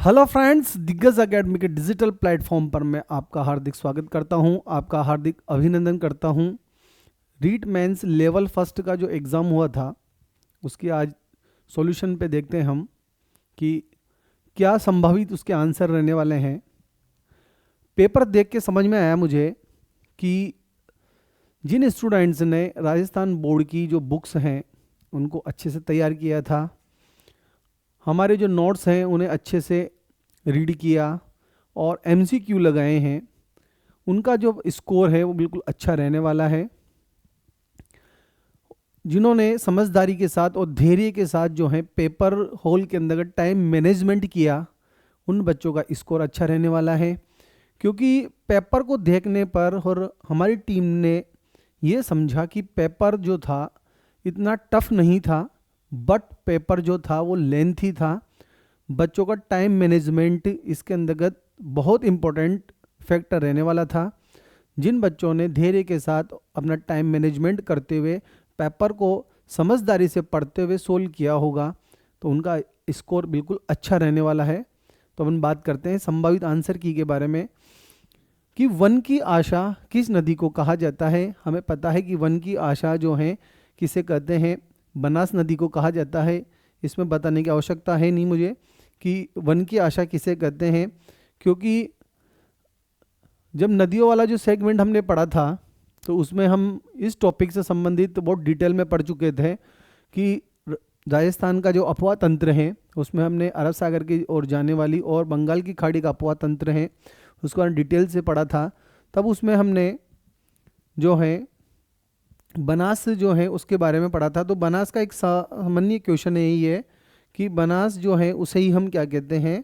Hello friends, दिग्गज academy के digital platform पर मैं आपका हार्दिक स्वागत करता हूं, आपका हार्दिक अभिनंदन करता हूं। रीट मेंस लेवल फर्स्ट का जो एग्ज़ाम हुआ था उसकी आज सॉल्यूशन पे देखते हैं हम कि क्या संभावित उसके आंसर रहने वाले हैं। पेपर देख के समझ में आया मुझे कि जिन स्टूडेंट्स ने राजस्थान बोर्ड की जो बुक्स हैं उनको अच्छे से तैयार किया था, हमारे जो नोट्स हैं उन्हें अच्छे से रीड किया और एमसीक्यू लगाए हैं, उनका जो स्कोर है वो बिल्कुल अच्छा रहने वाला है। जिन्होंने समझदारी के साथ और धैर्य के साथ जो है पेपर हॉल के अंदर टाइम मैनेजमेंट किया, उन बच्चों का स्कोर अच्छा रहने वाला है। क्योंकि पेपर को देखने पर और हमारी टीम ने ये समझा कि पेपर जो था इतना टफ नहीं था, बट पेपर जो था वो लेंथी था। बच्चों का टाइम मैनेजमेंट इसके अंतर्गत बहुत इम्पोर्टेंट फैक्टर रहने वाला था। जिन बच्चों ने धैर्य के साथ अपना टाइम मैनेजमेंट करते हुए पेपर को समझदारी से पढ़ते हुए सोल्व किया होगा तो उनका स्कोर बिल्कुल अच्छा रहने वाला है। तो अपन बात करते हैं संभावित आंसर की के बारे में कि वन की आशा किस नदी को कहा जाता है। हमें पता है कि वन की आशा जो है किसे कहते हैं, बनास नदी को कहा जाता है। इसमें बताने की आवश्यकता है नहीं मुझे कि वन की आशा किसे कहते हैं, क्योंकि जब नदियों वाला जो सेगमेंट हमने पढ़ा था तो उसमें हम इस टॉपिक से संबंधित बहुत डिटेल में पढ़ चुके थे कि राजस्थान का जो अफवाह तंत्र है उसमें हमने अरब सागर की ओर जाने वाली और बंगाल की खाड़ी का अफवाह तंत्र है उसको हमने डिटेल से पढ़ा था। तब उसमें हमने जो है बनास जो है उसके बारे में पढ़ा था। तो बनास का एक सामान्य क्वेश्चन यही है कि बनास जो है उसे ही हम क्या कहते हैं,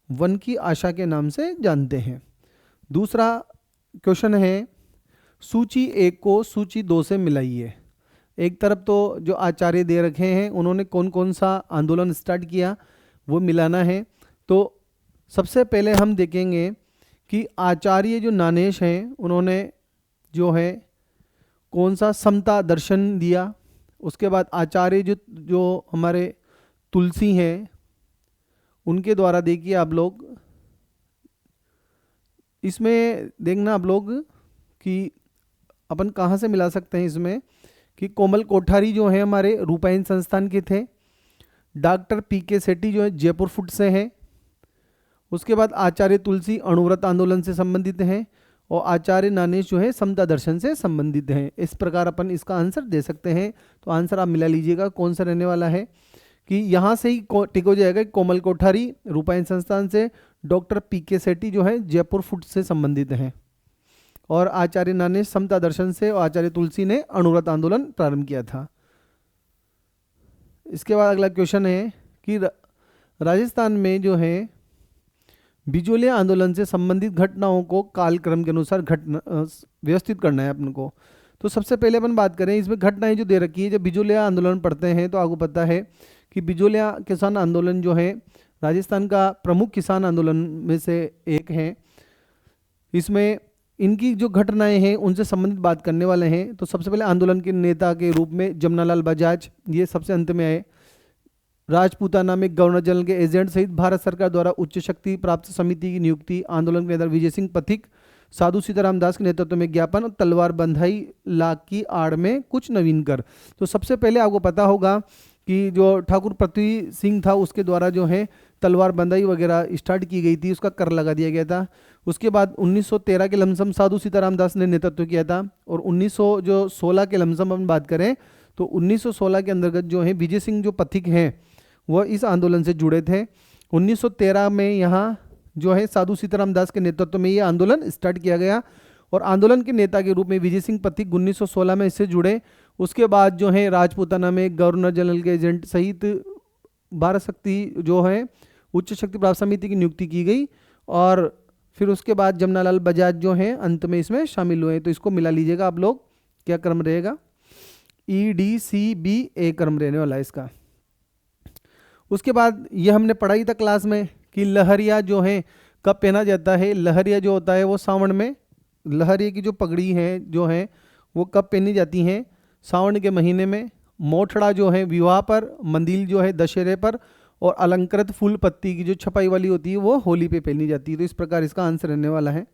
वन की आशा के नाम से जानते हैं। दूसरा क्वेश्चन है सूची 1 को सूची 2 से मिलाइए। एक तरफ तो जो आचार्य दे रखे हैं उन्होंने कौन कौन सा आंदोलन स्टार्ट किया वो मिलाना है। तो सबसे पहले हम देखेंगे कि आचार्य जो नानेश हैं उन्होंने जो है कौन सा समता दर्शन दिया। उसके बाद आचार्य जो हमारे तुलसी हैं उनके द्वारा देखिए आप लोग, इसमें देखना आप लोग कि अपन कहाँ से मिला सकते हैं इसमें कि कोमल कोठारी जो है हमारे रूपायन संस्थान के थे, डॉक्टर पीके सेठी जो है जयपुर फुट से हैं, उसके बाद आचार्य तुलसी अणुव्रत आंदोलन से संबंधित हैं और आचार्य नानेश जो है समता दर्शन से संबंधित हैं। इस प्रकार अपन इसका आंसर दे सकते हैं। तो आंसर आप मिला लीजिएगा कौन सा रहने वाला है कि यहाँ से ही टिक हो जाएगा। कोमल कोठारी रूपायन संस्थान से, डॉक्टर पीके सेठी जो है जयपुर फुट से संबंधित हैं और आचार्य नानेश समता दर्शन से और आचार्य तुलसी ने अणुव्रत आंदोलन प्रारंभ किया था। इसके बाद अगला क्वेश्चन है कि राजस्थान में जो है बिजोलिया आंदोलन से संबंधित घटनाओं को कालक्रम के अनुसार व्यवस्थित करना है अपन को। तो सबसे पहले अपन बात करें इसमें घटनाएं जो दे रखी है। जब बिजोलिया आंदोलन पढ़ते हैं तो आपको पता है कि बिजोलिया किसान आंदोलन जो है राजस्थान का प्रमुख किसान आंदोलन में से एक है। इसमें इनकी जो घटनाएं हैं उनसे संबंधित बात करने वाले हैं। तो सबसे पहले आंदोलन के नेता के रूप में जमनालाल बजाज, ये सबसे अंत में आए। राजपूताना में गवर्नर जनरल के एजेंट सहित भारत सरकार द्वारा उच्च शक्ति प्राप्त समिति की नियुक्ति। आंदोलन के नेता विजय सिंह पथिक, साधु सीताराम दास के नेतृत्व में ज्ञापन और तलवार बंधाई लाख की आड़ में कुछ नवीन कर। तो सबसे पहले आपको पता होगा कि जो ठाकुर पृथ्वी सिंह था उसके द्वारा जो है तलवार बंधाई वगैरह स्टार्ट की गई थी, उसका कर लगा दिया गया था। उसके बाद 1913 के लमसम साधु सीताराम दास ने नेतृत्व किया था और 1916 के लमसम हम बात करें तो 1916 के अंतर्गत जो है विजय सिंह जो पथिक हैं वह इस आंदोलन से जुड़े थे। 1913 में यहाँ जो है साधु सीताराम दास के नेतृत्व में ये आंदोलन स्टार्ट किया गया और आंदोलन के नेता के रूप में विजय सिंह पथिक 1916 में इससे जुड़े। उसके बाद जो है राजपूताना में गवर्नर जनरल के एजेंट सहित भारत शक्ति जो है उच्च शक्ति प्राप्त समिति की नियुक्ति की गई और फिर उसके बाद जमनालाल बजाज जो है अंत में इसमें शामिल हुए। तो इसको मिला लीजिएगा आप लोग, क्या क्रम रहेगा, EDCB क्रम रहने वाला है इसका। उसके बाद ये हमने पढ़ाई था क्लास में कि लहरिया जो है कब पहना जाता है। लहरिया जो होता है वो सावन में, लहरिया की जो पगड़ी है जो है वो कब पहनी जाती हैं, सावन के महीने में। मोठड़ा जो है विवाह पर, मंदिल जो है दशहरे पर और अलंकृत फूल पत्ती की जो छपाई वाली होती है वो होली पे पहनी जाती है। तो इस प्रकार इसका आंसर रहने वाला है।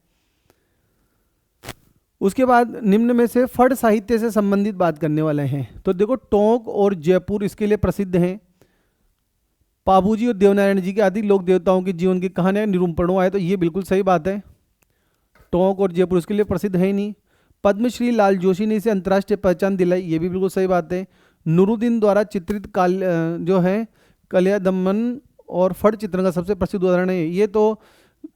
उसके बाद निम्न में से फड़ साहित्य से संबंधित बात करने वाले हैं। तो देखो, टोंक और जयपुर इसके लिए प्रसिद्ध हैं। पाबूजी और देवनारायण जी के आदि लोक देवताओं के जीवन की कहानियां निरूपणों आए, तो ये बिल्कुल सही बात है। टोंक और जयपुर इसके लिए प्रसिद्ध है ही नहीं। पद्मश्री लाल जोशी ने इसे अंतर्राष्ट्रीय पहचान दिलाई, ये भी बिल्कुल सही बात है। नूरुद्दीन द्वारा चित्रित जो है कलियादमन और फड़ चित्रण का सबसे प्रसिद्ध उदाहरण है। ये तो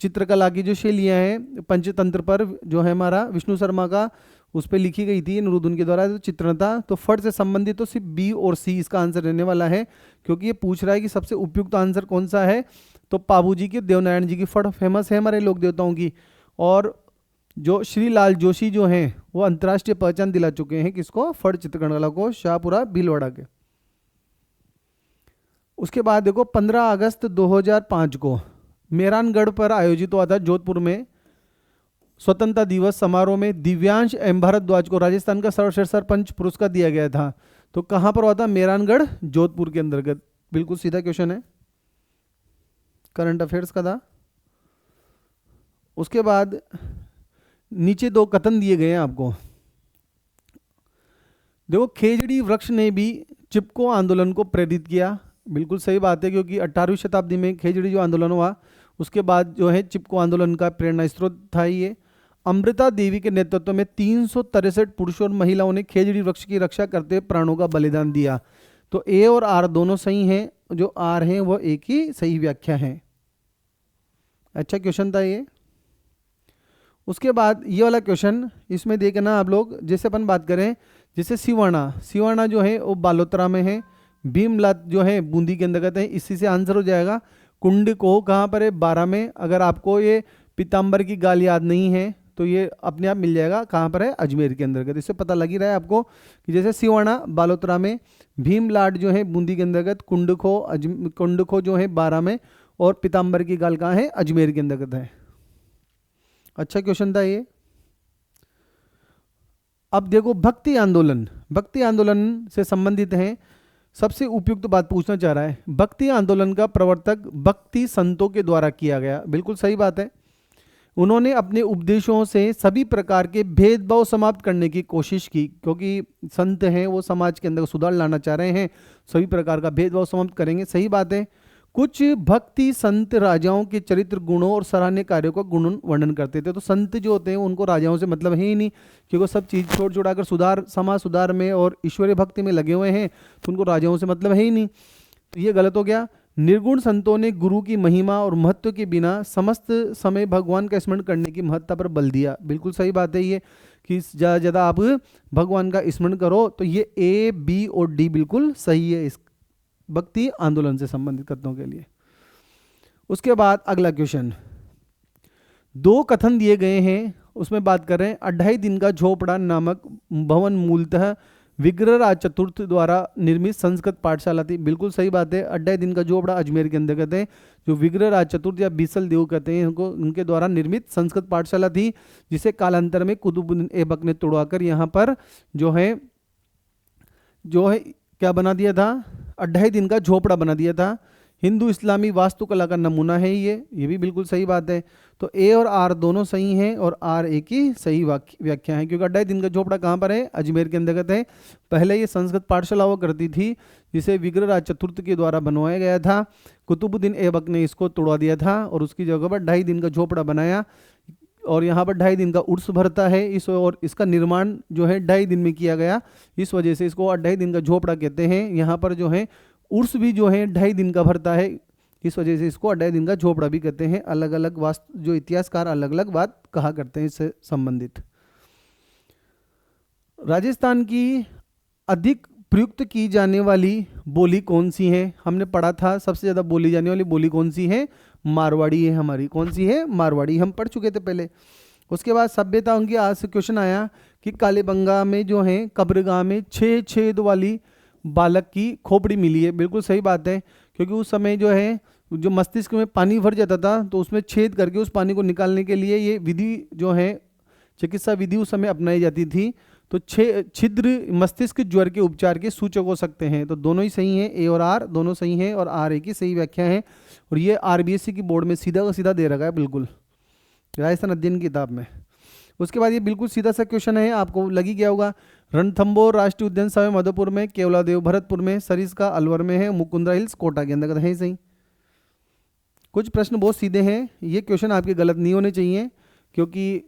चित्रकला की जो शैलियाँ हैं पंचतंत्र पर जो है हमारा विष्णु शर्मा का उस पर लिखी गई थी नूरुद्दीन के द्वारा, तो चित्रण था। तो फड़ से संबंधित तो सिर्फ बी और सी इसका आंसर रहने वाला है, क्योंकि ये पूछ रहा है कि सबसे उपयुक्त आंसर कौन सा है। तो पाबूजी की, देवनारायण जी की फड़ फेमस है हमारे लोक देवताओं की, और जो श्री लाल जोशी जो हैं वो अंतर्राष्ट्रीय पहचान दिला चुके हैं किसको, फड़ चित्रकला को, शाहपुरा भीलवाड़ा के। उसके बाद देखो 15 अगस्त 2005 को मेहरानगढ़ पर आयोजित हुआ था जोधपुर में स्वतंत्रता दिवस समारोह में दिव्यांश एम भारद्वाज को राजस्थान का सर्वश्रेष्ठ सरपंच पुरस्कार दिया गया था। तो कहां पर हुआ था, मेहरानगढ़ जोधपुर के अंतर्गत। बिल्कुल सीधा क्वेश्चन है, करंट अफेयर्स का था। उसके बाद नीचे दो कथन दिए गए हैं आपको। देखो, खेजड़ी वृक्ष ने भी चिपको आंदोलन को प्रेरित किया, बिल्कुल सही बात है, क्योंकि 18वीं शताब्दी में खेजड़ी जो आंदोलन हुआ उसके बाद जो है चिपको आंदोलन का प्रेरणा स्रोत था ये। अमृता देवी के नेतृत्व में 363 पुरुषों और महिलाओं ने खेजड़ी वृक्ष की रक्षा करते हुए प्राणों का बलिदान दिया। तो ए और आर दोनों सही हैं, जो आर हैं वो एक ही सही व्याख्या है। अच्छा क्वेश्चन था ये। उसके बाद ये वाला क्वेश्चन, इसमें देखना आप लोग, जैसे अपन बात करें जैसे सिवाना जो है वो बालोतरा में है, भीमलात जो है बूंदी के अंतर्गत है, इसी से आंसर हो जाएगा। कुंड को कहाँ पर है, 12 में। अगर आपको ये पीताम्बर की गाल याद नहीं है तो ये अपने आप मिल जाएगा, कहाँ पर है, अजमेर के अंतर्गत। इससे पता लग ही रहा है आपको कि जैसे सिवाना बालोतरा में, भीमलाट जो है बूंदी के अंतर्गत, कुंडखो जो है 12 में, और पीताम्बर की गाल कहाँ है, अजमेर के अंतर्गत है। अच्छा क्वेश्चन था ये। अब देखो, भक्ति आंदोलन से संबंधित है, सबसे उपयुक्त बात पूछना चाह रहा है। भक्ति आंदोलन का प्रवर्तक भक्ति संतों के द्वारा किया गया, बिल्कुल सही बात है। उन्होंने अपने उपदेशों से सभी प्रकार के भेदभाव समाप्त करने की कोशिश की, क्योंकि संत हैं वो समाज के अंदर सुधार लाना चाह रहे हैं, सभी प्रकार का भेदभाव समाप्त करेंगे, सही बात है। कुछ भक्ति संत राजाओं के चरित्र गुणों और सराहनीय कार्यों का गुण वर्णन करते थे। तो संत जो होते हैं उनको राजाओं से मतलब है ही नहीं, क्योंकि सब चीज़ छोड़ छोड़ाकर समाज सुधार में और ईश्वरीय भक्ति में लगे हुए हैं, तो उनको राजाओं से मतलब है ही नहीं। तो ये गलत हो गया। निर्गुण संतों ने गुरु की महिमा और महत्व के बिना समस्त समय भगवान का स्मरण करने की महत्ता पर बल दिया, बिल्कुल सही बात है ये, कि ज़्यादा ज़्यादा आप भगवान का स्मरण करो। तो ये ए, बी और डी बिल्कुल सही है इस भक्ति आंदोलन से संबंधित कथनों के लिए। उसके बाद अगला क्वेश्चन, 2 कथन दिए गए हैं, उसमें बात कर रहे हैं 2.5 दिन का झोपड़ा नामक भवन मूलतः विग्रहराज चतुर्थ द्वारा निर्मित संस्कृत पाठशाला थी, बिल्कुल सही बात है। 2.5 दिन का झोपड़ा अजमेर के अंतर्गत है, जो विग्रहराज चतुर्थ या बीसल देव कहते हैं उनको, उनके द्वारा निर्मित संस्कृत पाठशाला थी, जिसे कालांतर में कुतुबुद्दीन ऐबक ने तोड़वाकर यहाँ पर जो है क्या बना दिया था, 2.5 दिन का झोपड़ा बना दिया था। हिंदू इस्लामी वास्तुकला का नमूना है ये भी बिल्कुल सही बात है। तो ए और आर दोनों सही हैं, और आर एक ही सही व्याख्या है, क्योंकि 2.5 दिन का झोपड़ा कहाँ पर है, अजमेर के अंतर्गत है। पहले ये संस्कृत पाठशाला हुआ करती थी, जिसे विग्रहराज चतुर्थ के द्वारा बनवाया गया था। कुतुबुद्दीन ऐबक ने इसको तोड़वा दिया था और उसकी जगह पर 2.5 दिन का झोपड़ा बनाया, और यहाँ पर 2.5 दिन का उर्स भरता है और इसका निर्माण जो है 2.5 दिन में किया गया, इस वजह से इसको 2.5 दिन का झोपड़ा कहते हैं। यहाँ पर जो है उर्स भी जो है 2.5 दिन का भरता है, इस वजह से इसको 2.5 दिन का झोपड़ा भी कहते हैं। अलग अलग जो इतिहासकार अलग अलग बात कहा करते हैं इससे संबंधित। राजस्थान की अधिक प्रयुक्त की जाने वाली बोली कौन सी है, हमने पढ़ा था सबसे ज़्यादा बोली जाने वाली बोली कौन सी है, मारवाड़ी है हमारी। कौन सी है, मारवाड़ी, हम पढ़ चुके थे पहले। उसके बाद सभ्यताओं की आज से क्वेश्चन आया कि कालीबंगा में जो है कब्रगाह में 6 छेद वाली बालक की खोपड़ी मिली है, बिल्कुल सही बात है, क्योंकि उस समय जो है जो मस्तिष्क में पानी भर जाता था तो उसमें छेद करके उस पानी को निकालने के लिए ये विधि जो है चिकित्सा विधि उस समय अपनाई जाती थी। तो छिद्र मस्तिष्क ज्वर के उपचार के सूचक हो सकते हैं। तो दोनों ही सही हैं, ए और आर दोनों सही हैं, और आर ए की सही व्याख्या है। और ये आरबीएससी की बोर्ड में सीधा का सीधा दे रखा है, बिल्कुल राजस्थान अध्ययन की किताब में। उसके बाद ये बिल्कुल सीधा सा क्वेश्चन है, आपको लग ही गया होगा। रणथंबोर राष्ट्रीय उद्यान समय मधुपुर में, केवलादेव भरतपुर में, सरिस्का अलवर में है, मुकुंदरा हिल्स कोटा के अंतर्गत है। सही। कुछ प्रश्न बहुत सीधे हैं, ये क्वेश्चन आपके गलत नहीं होने चाहिए, क्योंकि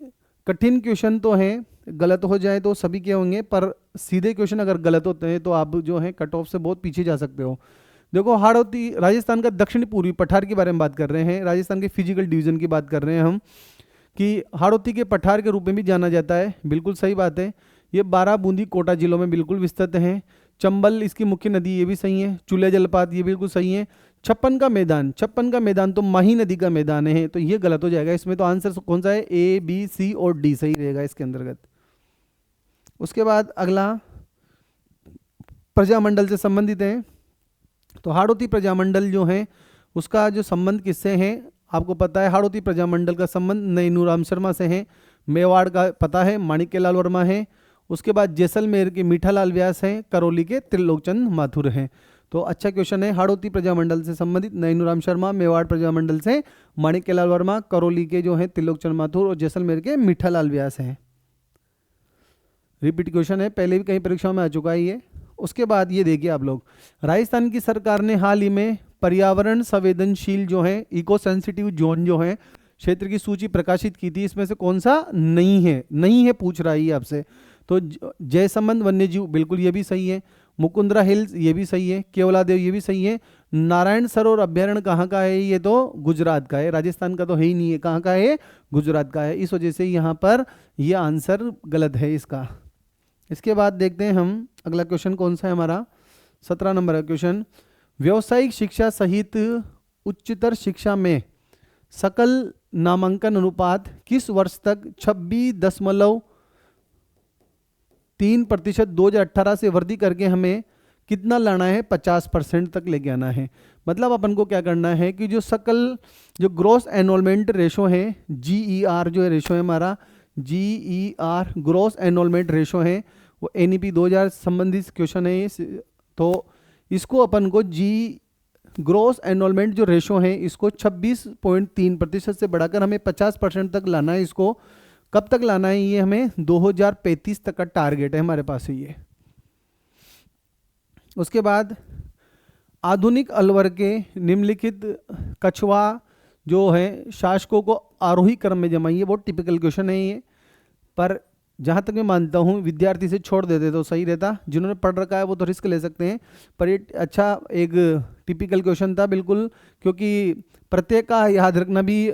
कठिन क्वेश्चन तो हैं, गलत हो जाए तो सभी के होंगे, पर सीधे क्वेश्चन अगर गलत होते हैं तो आप जो है कट ऑफ से बहुत पीछे जा सकते हो। देखो, हाड़ौती राजस्थान का दक्षिण पूर्वी पठार के बारे में बात कर रहे हैं, राजस्थान के फिजिकल डिवीजन की बात कर रहे हैं हम, कि हाड़ौती के पठार के रूप में भी जाना जाता है। बिल्कुल सही बात है। ये 12 बूंदी कोटा जिलों में बिल्कुल विस्तृत हैं। चंबल इसकी मुख्य नदी, ये भी सही है। चूल्हे जलपात, ये बिल्कुल सही है। छप्पन का मैदान तो माही नदी का मैदान है, तो ये गलत हो जाएगा। इसमें तो आंसर कौन सा है, ए बी सी और डी सही रहेगा इसके अंतर्गत। उसके बाद अगला प्रजामंडल से संबंधित है। तो हाड़ौती प्रजामंडल जो है उसका जो संबंध किससे है, आपको पता है। हाड़ौती प्रजामंडल का संबंध नैनूराम शर्मा से है। मेवाड़ का पता है, माणिक्यलाल वर्मा है। उसके बाद जैसलमेर के मीठालाल व्यास हैं। करौली के त्रिलोकचंद माथुर हैं। तो अच्छा क्वेश्चन है। हाड़ौती प्रजामंडल से संबंधित नैनूराम शर्मा, मेवाड़ प्रजामंडल से माणिक्यलाल वर्मा, करौली के जो है त्रिलोकचंद माथुर, और जैसलमेर के मीठालाल व्यास हैं। रिपीट क्वेश्चन है, पहले भी कई परीक्षाओं में आ चुका है ये। उसके बाद ये देखिए आप लोग, राजस्थान की सरकार ने हाल ही में पर्यावरण संवेदनशील जो है, इको सेंसिटिव जोन जो है, क्षेत्र की सूची प्रकाशित की थी। इसमें से कौन सा नहीं है पूछ रहा है आपसे। तो जयसंबंध वन्यजीव, बिल्कुल ये भी सही है। मुकुंदरा हिल्स, ये भी सही है। केवलादेव, ये भी सही है। नारायण सरोवर अभ्यारण्य कहाँ का है, ये तो गुजरात का है, राजस्थान का तो है ही नहीं है। कहाँ का है, गुजरात का है। इस वजह से यहाँ पर ये आंसर गलत है इसका। इसके बाद देखते हैं हम अगला क्वेश्चन कौन सा है हमारा, 17 नंबर का क्वेश्चन। व्यावसायिक शिक्षा सहित उच्चतर शिक्षा में सकल नामांकन अनुपात किस वर्ष तक 26.3% 2018 से वृद्धि करके हमें कितना लाना है, 50% तक लेके आना है। मतलब अपन को क्या करना है कि जो ग्रॉस एनरोलमेंट रेशो है, GER जो है रेशो है हमारा, GER ग्रॉस एनरोलमेंट रेशो है, वो NEP 2000 संबंधित क्वेश्चन है। तो इसको अपन को ग्रॉस एनरोलमेंट जो रेशो है इसको 26.3% से बढ़ाकर हमें 50% तक लाना है। इसको कब तक लाना है, ये हमें 2035 तक का टारगेट है हमारे पास ये। उसके बाद आधुनिक अलवर के निम्नलिखित कछवा जो है शासकों को आरोही क्रम में जमाइए। बहुत टिपिकल क्वेश्चन है ये, पर जहाँ तक मैं मानता हूँ विद्यार्थी से छोड़ देते तो सही रहता। जिन्होंने पढ़ रखा है वो तो रिस्क ले सकते हैं, पर ये अच्छा एक टिपिकल क्वेश्चन था बिल्कुल, क्योंकि प्रत्येक का याद रखना भी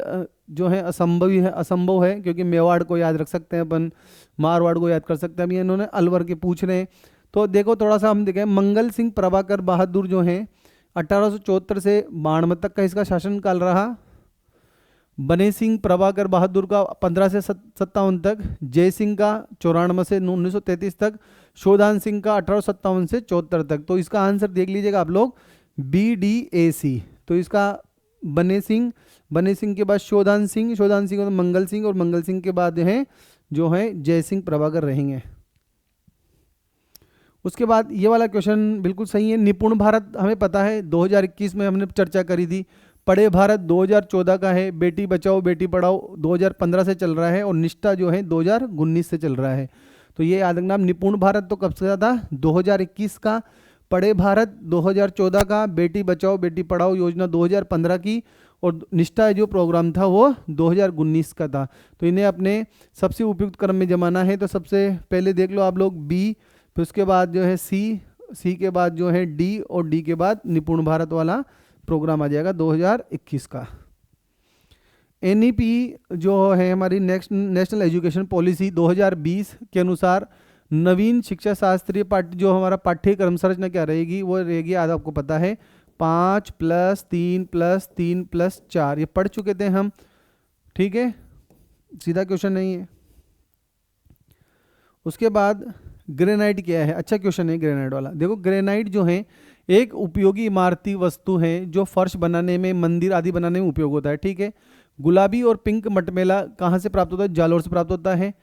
जो है असंभव है, क्योंकि मेवाड़ को याद रख सकते हैं अपन, मारवाड़ को याद कर सकते हैं। अभी इन्होंने अलवर के पूछ रहे हैं। तो देखो थोड़ा सा हम देखें, मंगल सिंह प्रभाकर बहादुर जो हैं 1874 से 92 तक का इसका शासनकाल रहा। बने सिंह प्रभाकर बहादुर का 15 से 57 तक, जय सिंह का 94 से 1933 तक, शोधान सिंह का 1857 से 74 तक। तो इसका आंसर देख लीजिएगा आप लोग, BDAC। तो इसका बने सिंह के बाद शोधान सिंह के बाद मंगल सिंह, और मंगल सिंह के बाद जो है जय सिंह प्रभाकर रहेंगे। उसके बाद ये वाला क्वेश्चन बिल्कुल सही है। निपुण भारत हमें पता है 2021 में हमने चर्चा करी थी। पढ़े भारत 2014 का है। बेटी बचाओ बेटी पढ़ाओ 2015 से चल रहा है, और निष्ठा जो है 2019 से चल रहा है। तो ये याद रखना। निपुण भारत तो कब से था, 2021 का। पढ़े भारत 2014 का। बेटी बचाओ बेटी पढ़ाओ योजना 2015 की, और निष्ठा जो प्रोग्राम था वो 2019 का था। तो इन्हें अपने सबसे उपयुक्त क्रम में जमाना है। तो सबसे पहले देख लो आप लोग B, फिर उसके बाद जो है C के बाद जो है D, और D के बाद निपुण भारत वाला प्रोग्राम आ जाएगा 2021 का। NEP जो है हमारी नेशनल एजुकेशन पॉलिसी 2020 के अनुसार नवीन शिक्षा शास्त्रीय जो हमारा पाठ्यक्रम संरचना क्या रहेगी, वो रहेगी, आज आपको पता है 5+3+3+4। ये पढ़ चुके थे हम, ठीक है, सीधा क्वेश्चन नहीं है। उसके बाद ग्रेनाइट क्या है, अच्छा क्वेश्चन है ग्रेनाइट वाला। देखो ग्रेनाइट जो है एक उपयोगी इमारती वस्तु है जो फर्श बनाने में, मंदिर आदि बनाने में उपयोग होता है, ठीक है। गुलाबी और पिंक मटमेला कहाँ से प्राप्त होता है, जालोर से प्राप्त होता है।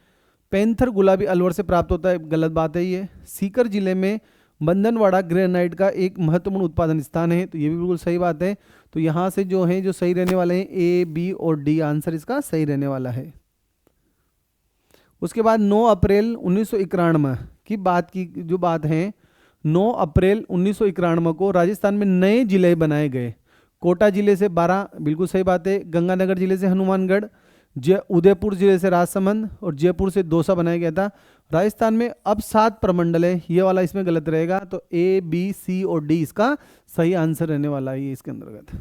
पैंथर गुलाबी अलवर से प्राप्त होता है, गलत बात है ये। सीकर जिले में बंधनवाड़ा ग्रेनाइट का एक महत्वपूर्ण उत्पादन स्थान है, तो ये भी बिल्कुल सही बात है। तो यहाँ से जो है जो सही रहने वाले हैं ए, बी और डी आंसर इसका सही रहने वाला है। उसके बाद 9 अप्रैल 1991 की जो बात है, 9 अप्रैल 1991 को राजस्थान में नए जिले बनाए गए। कोटा जिले से 12, बिल्कुल सही बात है। गंगानगर जिले से हनुमानगढ़, उदयपुर जिले से राजसमंद और जयपुर से दौसा बनाया गया था। राजस्थान में अब 7 प्रमंडल है, ये वाला इसमें गलत रहेगा, तो ए, बी, सी और डी इसका सही आंसर रहने वाला है ये इसके अंतर्गत।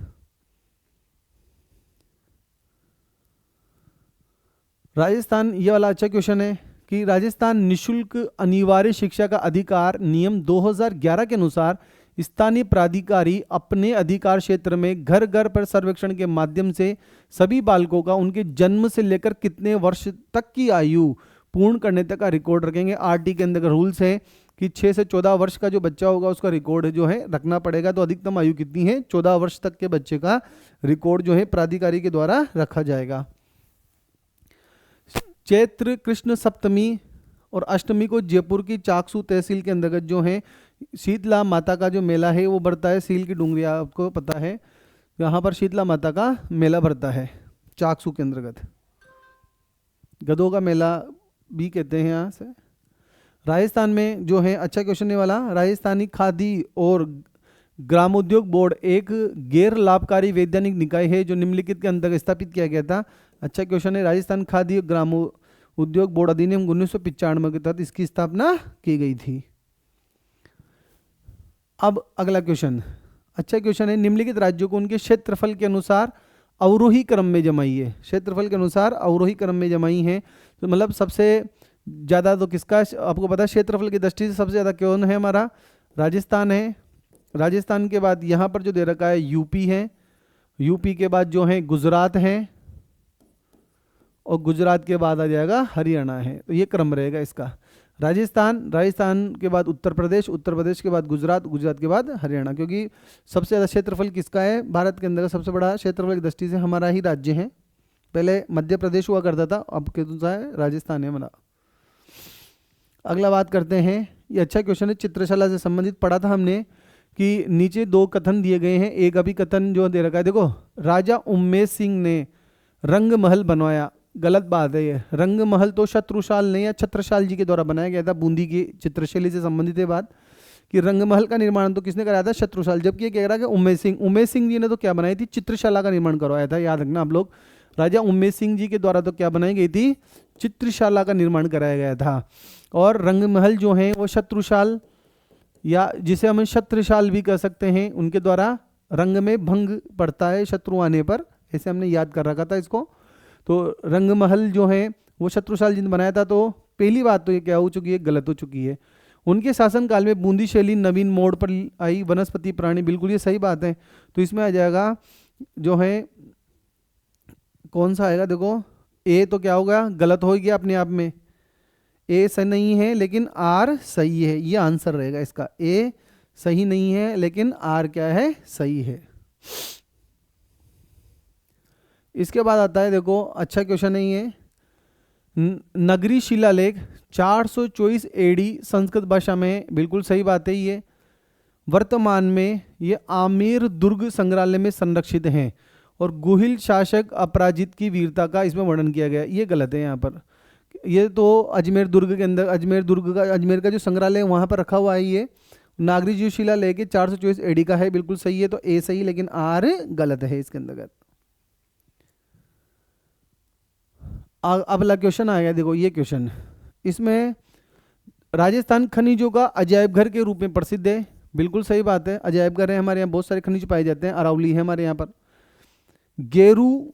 राजस्थान, ये वाला अच्छा क्वेश्चन है कि राजस्थान निशुल्क अनिवार्य शिक्षा का अधिकार नियम 2011 के अनुसार स्थानीय प्राधिकारी अपने अधिकार क्षेत्र में घर घर पर सर्वेक्षण के माध्यम से सभी बालकों का उनके जन्म से लेकर कितने वर्ष तक की आयु पूर्ण करने तक का रिकॉर्ड रखेंगे। आरटी के अंदर रूल्स है कि 6 से 14 वर्ष का जो बच्चा होगा उसका रिकॉर्ड जो है रखना पड़ेगा। तो अधिकतम आयु कितनी है? 14 वर्ष तक के बच्चे का रिकॉर्ड जो है प्राधिकारी के द्वारा रखा जाएगा। चैत्र कृष्ण सप्तमी और अष्टमी को जयपुर की चाकसू तहसील के अंतर्गत जो है शीतला माता का जो मेला है वो बढ़ता है। सील की डूंगरी, आपको पता है, यहाँ पर शीतला माता का मेला बढ़ता है चाकसू के अंतर्गत। गधों का मेला भी कहते हैं यहाँ से। राजस्थान में जो है अच्छा क्वेश्चन है वाला, राजस्थानी खादी और ग्रामोद्योग बोर्ड एक गैर लाभकारी वैधानिक निकाय है जो निम्नलिखित के अंतर्गत स्थापित किया गया था। अच्छा क्वेश्चन है, राजस्थान खादी और ग्राम उद्योग बोर्ड अधिनियम 1995 के तहत इसकी स्थापना की गई थी। अब अगला क्वेश्चन, अच्छा क्वेश्चन है, निम्नलिखित राज्यों को उनके क्षेत्रफल के अनुसार अवरोही क्रम में जमाइए। क्षेत्रफल के अनुसार अवरोही क्रम में जमाई है, तो मतलब सबसे ज़्यादा तो किसका आपको पता है क्षेत्रफल की दृष्टि से सबसे ज़्यादा कौन है? हमारा राजस्थान है। राजस्थान के बाद यहाँ पर जो दे रखा है यूपी है, यूपी के बाद जो है गुजरात है और गुजरात के बाद आ जाएगा हरियाणा है। तो ये क्रम रहेगा इसका। राजस्थान के बाद उत्तर प्रदेश के बाद गुजरात के बाद हरियाणा, क्योंकि सबसे ज़्यादा क्षेत्रफल किसका है भारत के अंदर? सबसे बड़ा क्षेत्रफल की दृष्टि से हमारा ही राज्य है। पहले मध्य प्रदेश हुआ करता था, अब कितना है? राजस्थान है हमारा। अगला बात करते हैं, ये अच्छा क्वेश्चन है, चित्रशाला से संबंधित पढ़ा था हमने कि नीचे 2 कथन दिए गए हैं। एक अभी कथन जो दे रखा है, देखो, राजा उम्मेद सिंह ने रंग महल बनवाया। गलत बात है ये। रंग महल तो शत्रुशाल ने या छत्रसाल जी के द्वारा बनाया गया था। बूंदी की चित्रशैली से संबंधित है बात कि रंग महल का निर्माण तो किसने कराया था? शत्रुशाल। जबकि ये कह रहा है कि उम्मेद सिंह जी ने तो क्या बनाई थी? चित्रशाला का निर्माण करवाया था। याद रखना आप लोग, राजा उम्मेद सिंह जी के द्वारा तो क्या बनाई गई थी? चित्रशाला का निर्माण कराया गया था। और रंग महल जो है वो शत्रुशाल या जिसे हम छत्रसाल भी कह सकते हैं, उनके द्वारा रंग में भंग पड़ता है शत्रु आने पर, ऐसे हमने याद कर रखा था इसको। तो रंग महल जो है वो शत्रुशाल जी ने बनाया था। तो पहली बात तो ये क्या हो चुकी है? गलत हो चुकी है। उनके शासनकाल में बूंदी शैली नवीन मोड़ पर आई। वनस्पति प्राणी, बिल्कुल ये सही बात है। तो इसमें आ जाएगा जो है कौन सा आएगा? देखो, ए तो क्या होगा? गलत हो गया अपने आप में, ए सही नहीं है लेकिन आर सही है। ये आंसर रहेगा इसका। ए सही नहीं है लेकिन आर क्या है? सही है। इसके बाद आता है, देखो अच्छा क्वेश्चन है ये, नगरी शिलालेख 424 एडी संस्कृत भाषा में, बिल्कुल सही बात है ये। वर्तमान में ये आमेर दुर्ग संग्रहालय में संरक्षित हैं और गुहिल शासक अपराजित की वीरता का इसमें वर्णन किया गया। ये गलत है यहाँ पर। ये तो अजमेर दुर्ग के अंदर, अजमेर का जो संग्रहालय है वहाँ पर रखा हुआ है। ये नागरी जो शिलालेख 424 एडी का है, बिल्कुल सही है। तो ए सही लेकिन आर गलत है इसके अंतर्गत। अगला क्वेश्चन आ गया, देखो ये क्वेश्चन, इसमें राजस्थान खनिजों का अजायब घर के रूप में प्रसिद्ध है। बिल्कुल सही बात है, अजायब घर है हमारे यहाँ, बहुत सारे खनिज पाए जाते हैं। अरावली है हमारे यहाँ पर। गेरू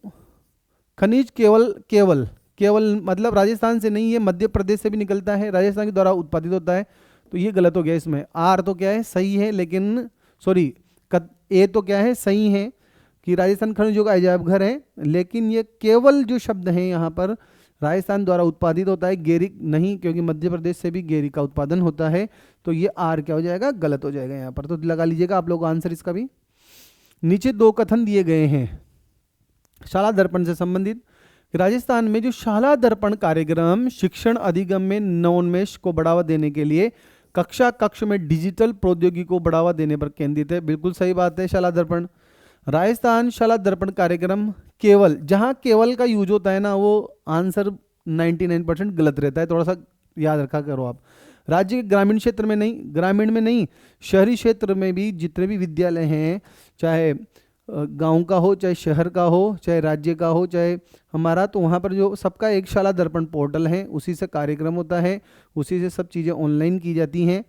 खनिज केवल मतलब राजस्थान से नहीं है, मध्य प्रदेश से भी निकलता है, राजस्थान के द्वारा उत्पादित होता है। तो ये गलत हो गया इसमें। आर तो क्या है? सही है, लेकिन सॉरी, ए तो क्या है? सही है कि राजस्थान खनिजों का अजायब घर है, लेकिन ये केवल जो शब्द है यहाँ पर राजस्थान द्वारा उत्पादित होता है, गेरिक नहीं, क्योंकि मध्य प्रदेश से भी गेरी का उत्पादन होता है। तो ये आर क्या हो जाएगा? गलत हो जाएगा यहाँ पर। तो लगा लीजिएगा आप लोग आंसर इसका भी। नीचे 2 कथन दिए गए हैं शाला दर्पण से संबंधित। राजस्थान में जो शाला दर्पण कार्यक्रम शिक्षण अधिगम में नवोन्मेष को बढ़ावा देने के लिए कक्षा कक्ष में डिजिटल प्रौद्योगिकी को बढ़ावा देने पर केंद्रित है। बिल्कुल सही बात है। शाला दर्पण, राजस्थान शाला दर्पण कार्यक्रम केवल, जहां केवल का यूज होता है ना, वो आंसर 99% गलत रहता है, थोड़ा सा याद रखा करो आप। राज्य के ग्रामीण क्षेत्र में नहीं, ग्रामीण में नहीं, शहरी क्षेत्र में भी जितने भी विद्यालय हैं, चाहे गांव का हो, चाहे शहर का हो, चाहे राज्य का हो, चाहे हमारा, तो वहाँ पर जो सबका एक शाला दर्पण पोर्टल है, उसी से कार्यक्रम होता है, उसी से सब चीज़ें ऑनलाइन की जाती हैं।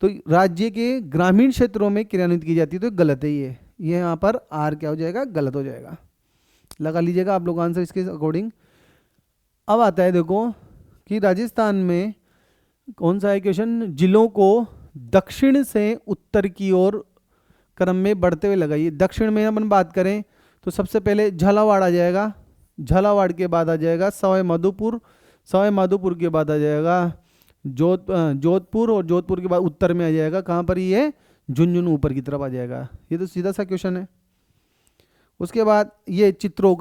तो राज्य के ग्रामीण क्षेत्रों में क्रियान्वित की जाती है, तो गलत है ये यहाँ पर आर क्या हो जाएगा, गलत हो जाएगा। लगा लीजिएगा आप लोग आंसर इसके अकॉर्डिंग। अब आता है देखो कि राजस्थान में कौन सा है क्वेश्चन, जिलों को दक्षिण से उत्तर की ओर क्रम में बढ़ते हुए लगाइए। दक्षिण में अपन बात करें तो सबसे पहले झालावाड़ आ जाएगा, झालावाड़ के बाद आ जाएगा सवाई माधोपुर, सवाई माधोपुर के बाद आ जाएगा जोधपुर, और जोधपुर के बाद उत्तर में आ जाएगा कहाँ पर, ये झुंझुनू ऊपर की तरफ आ जाएगा। ये तो सीधा सा क्वेश्चन है। उसके बाद ये चित्रों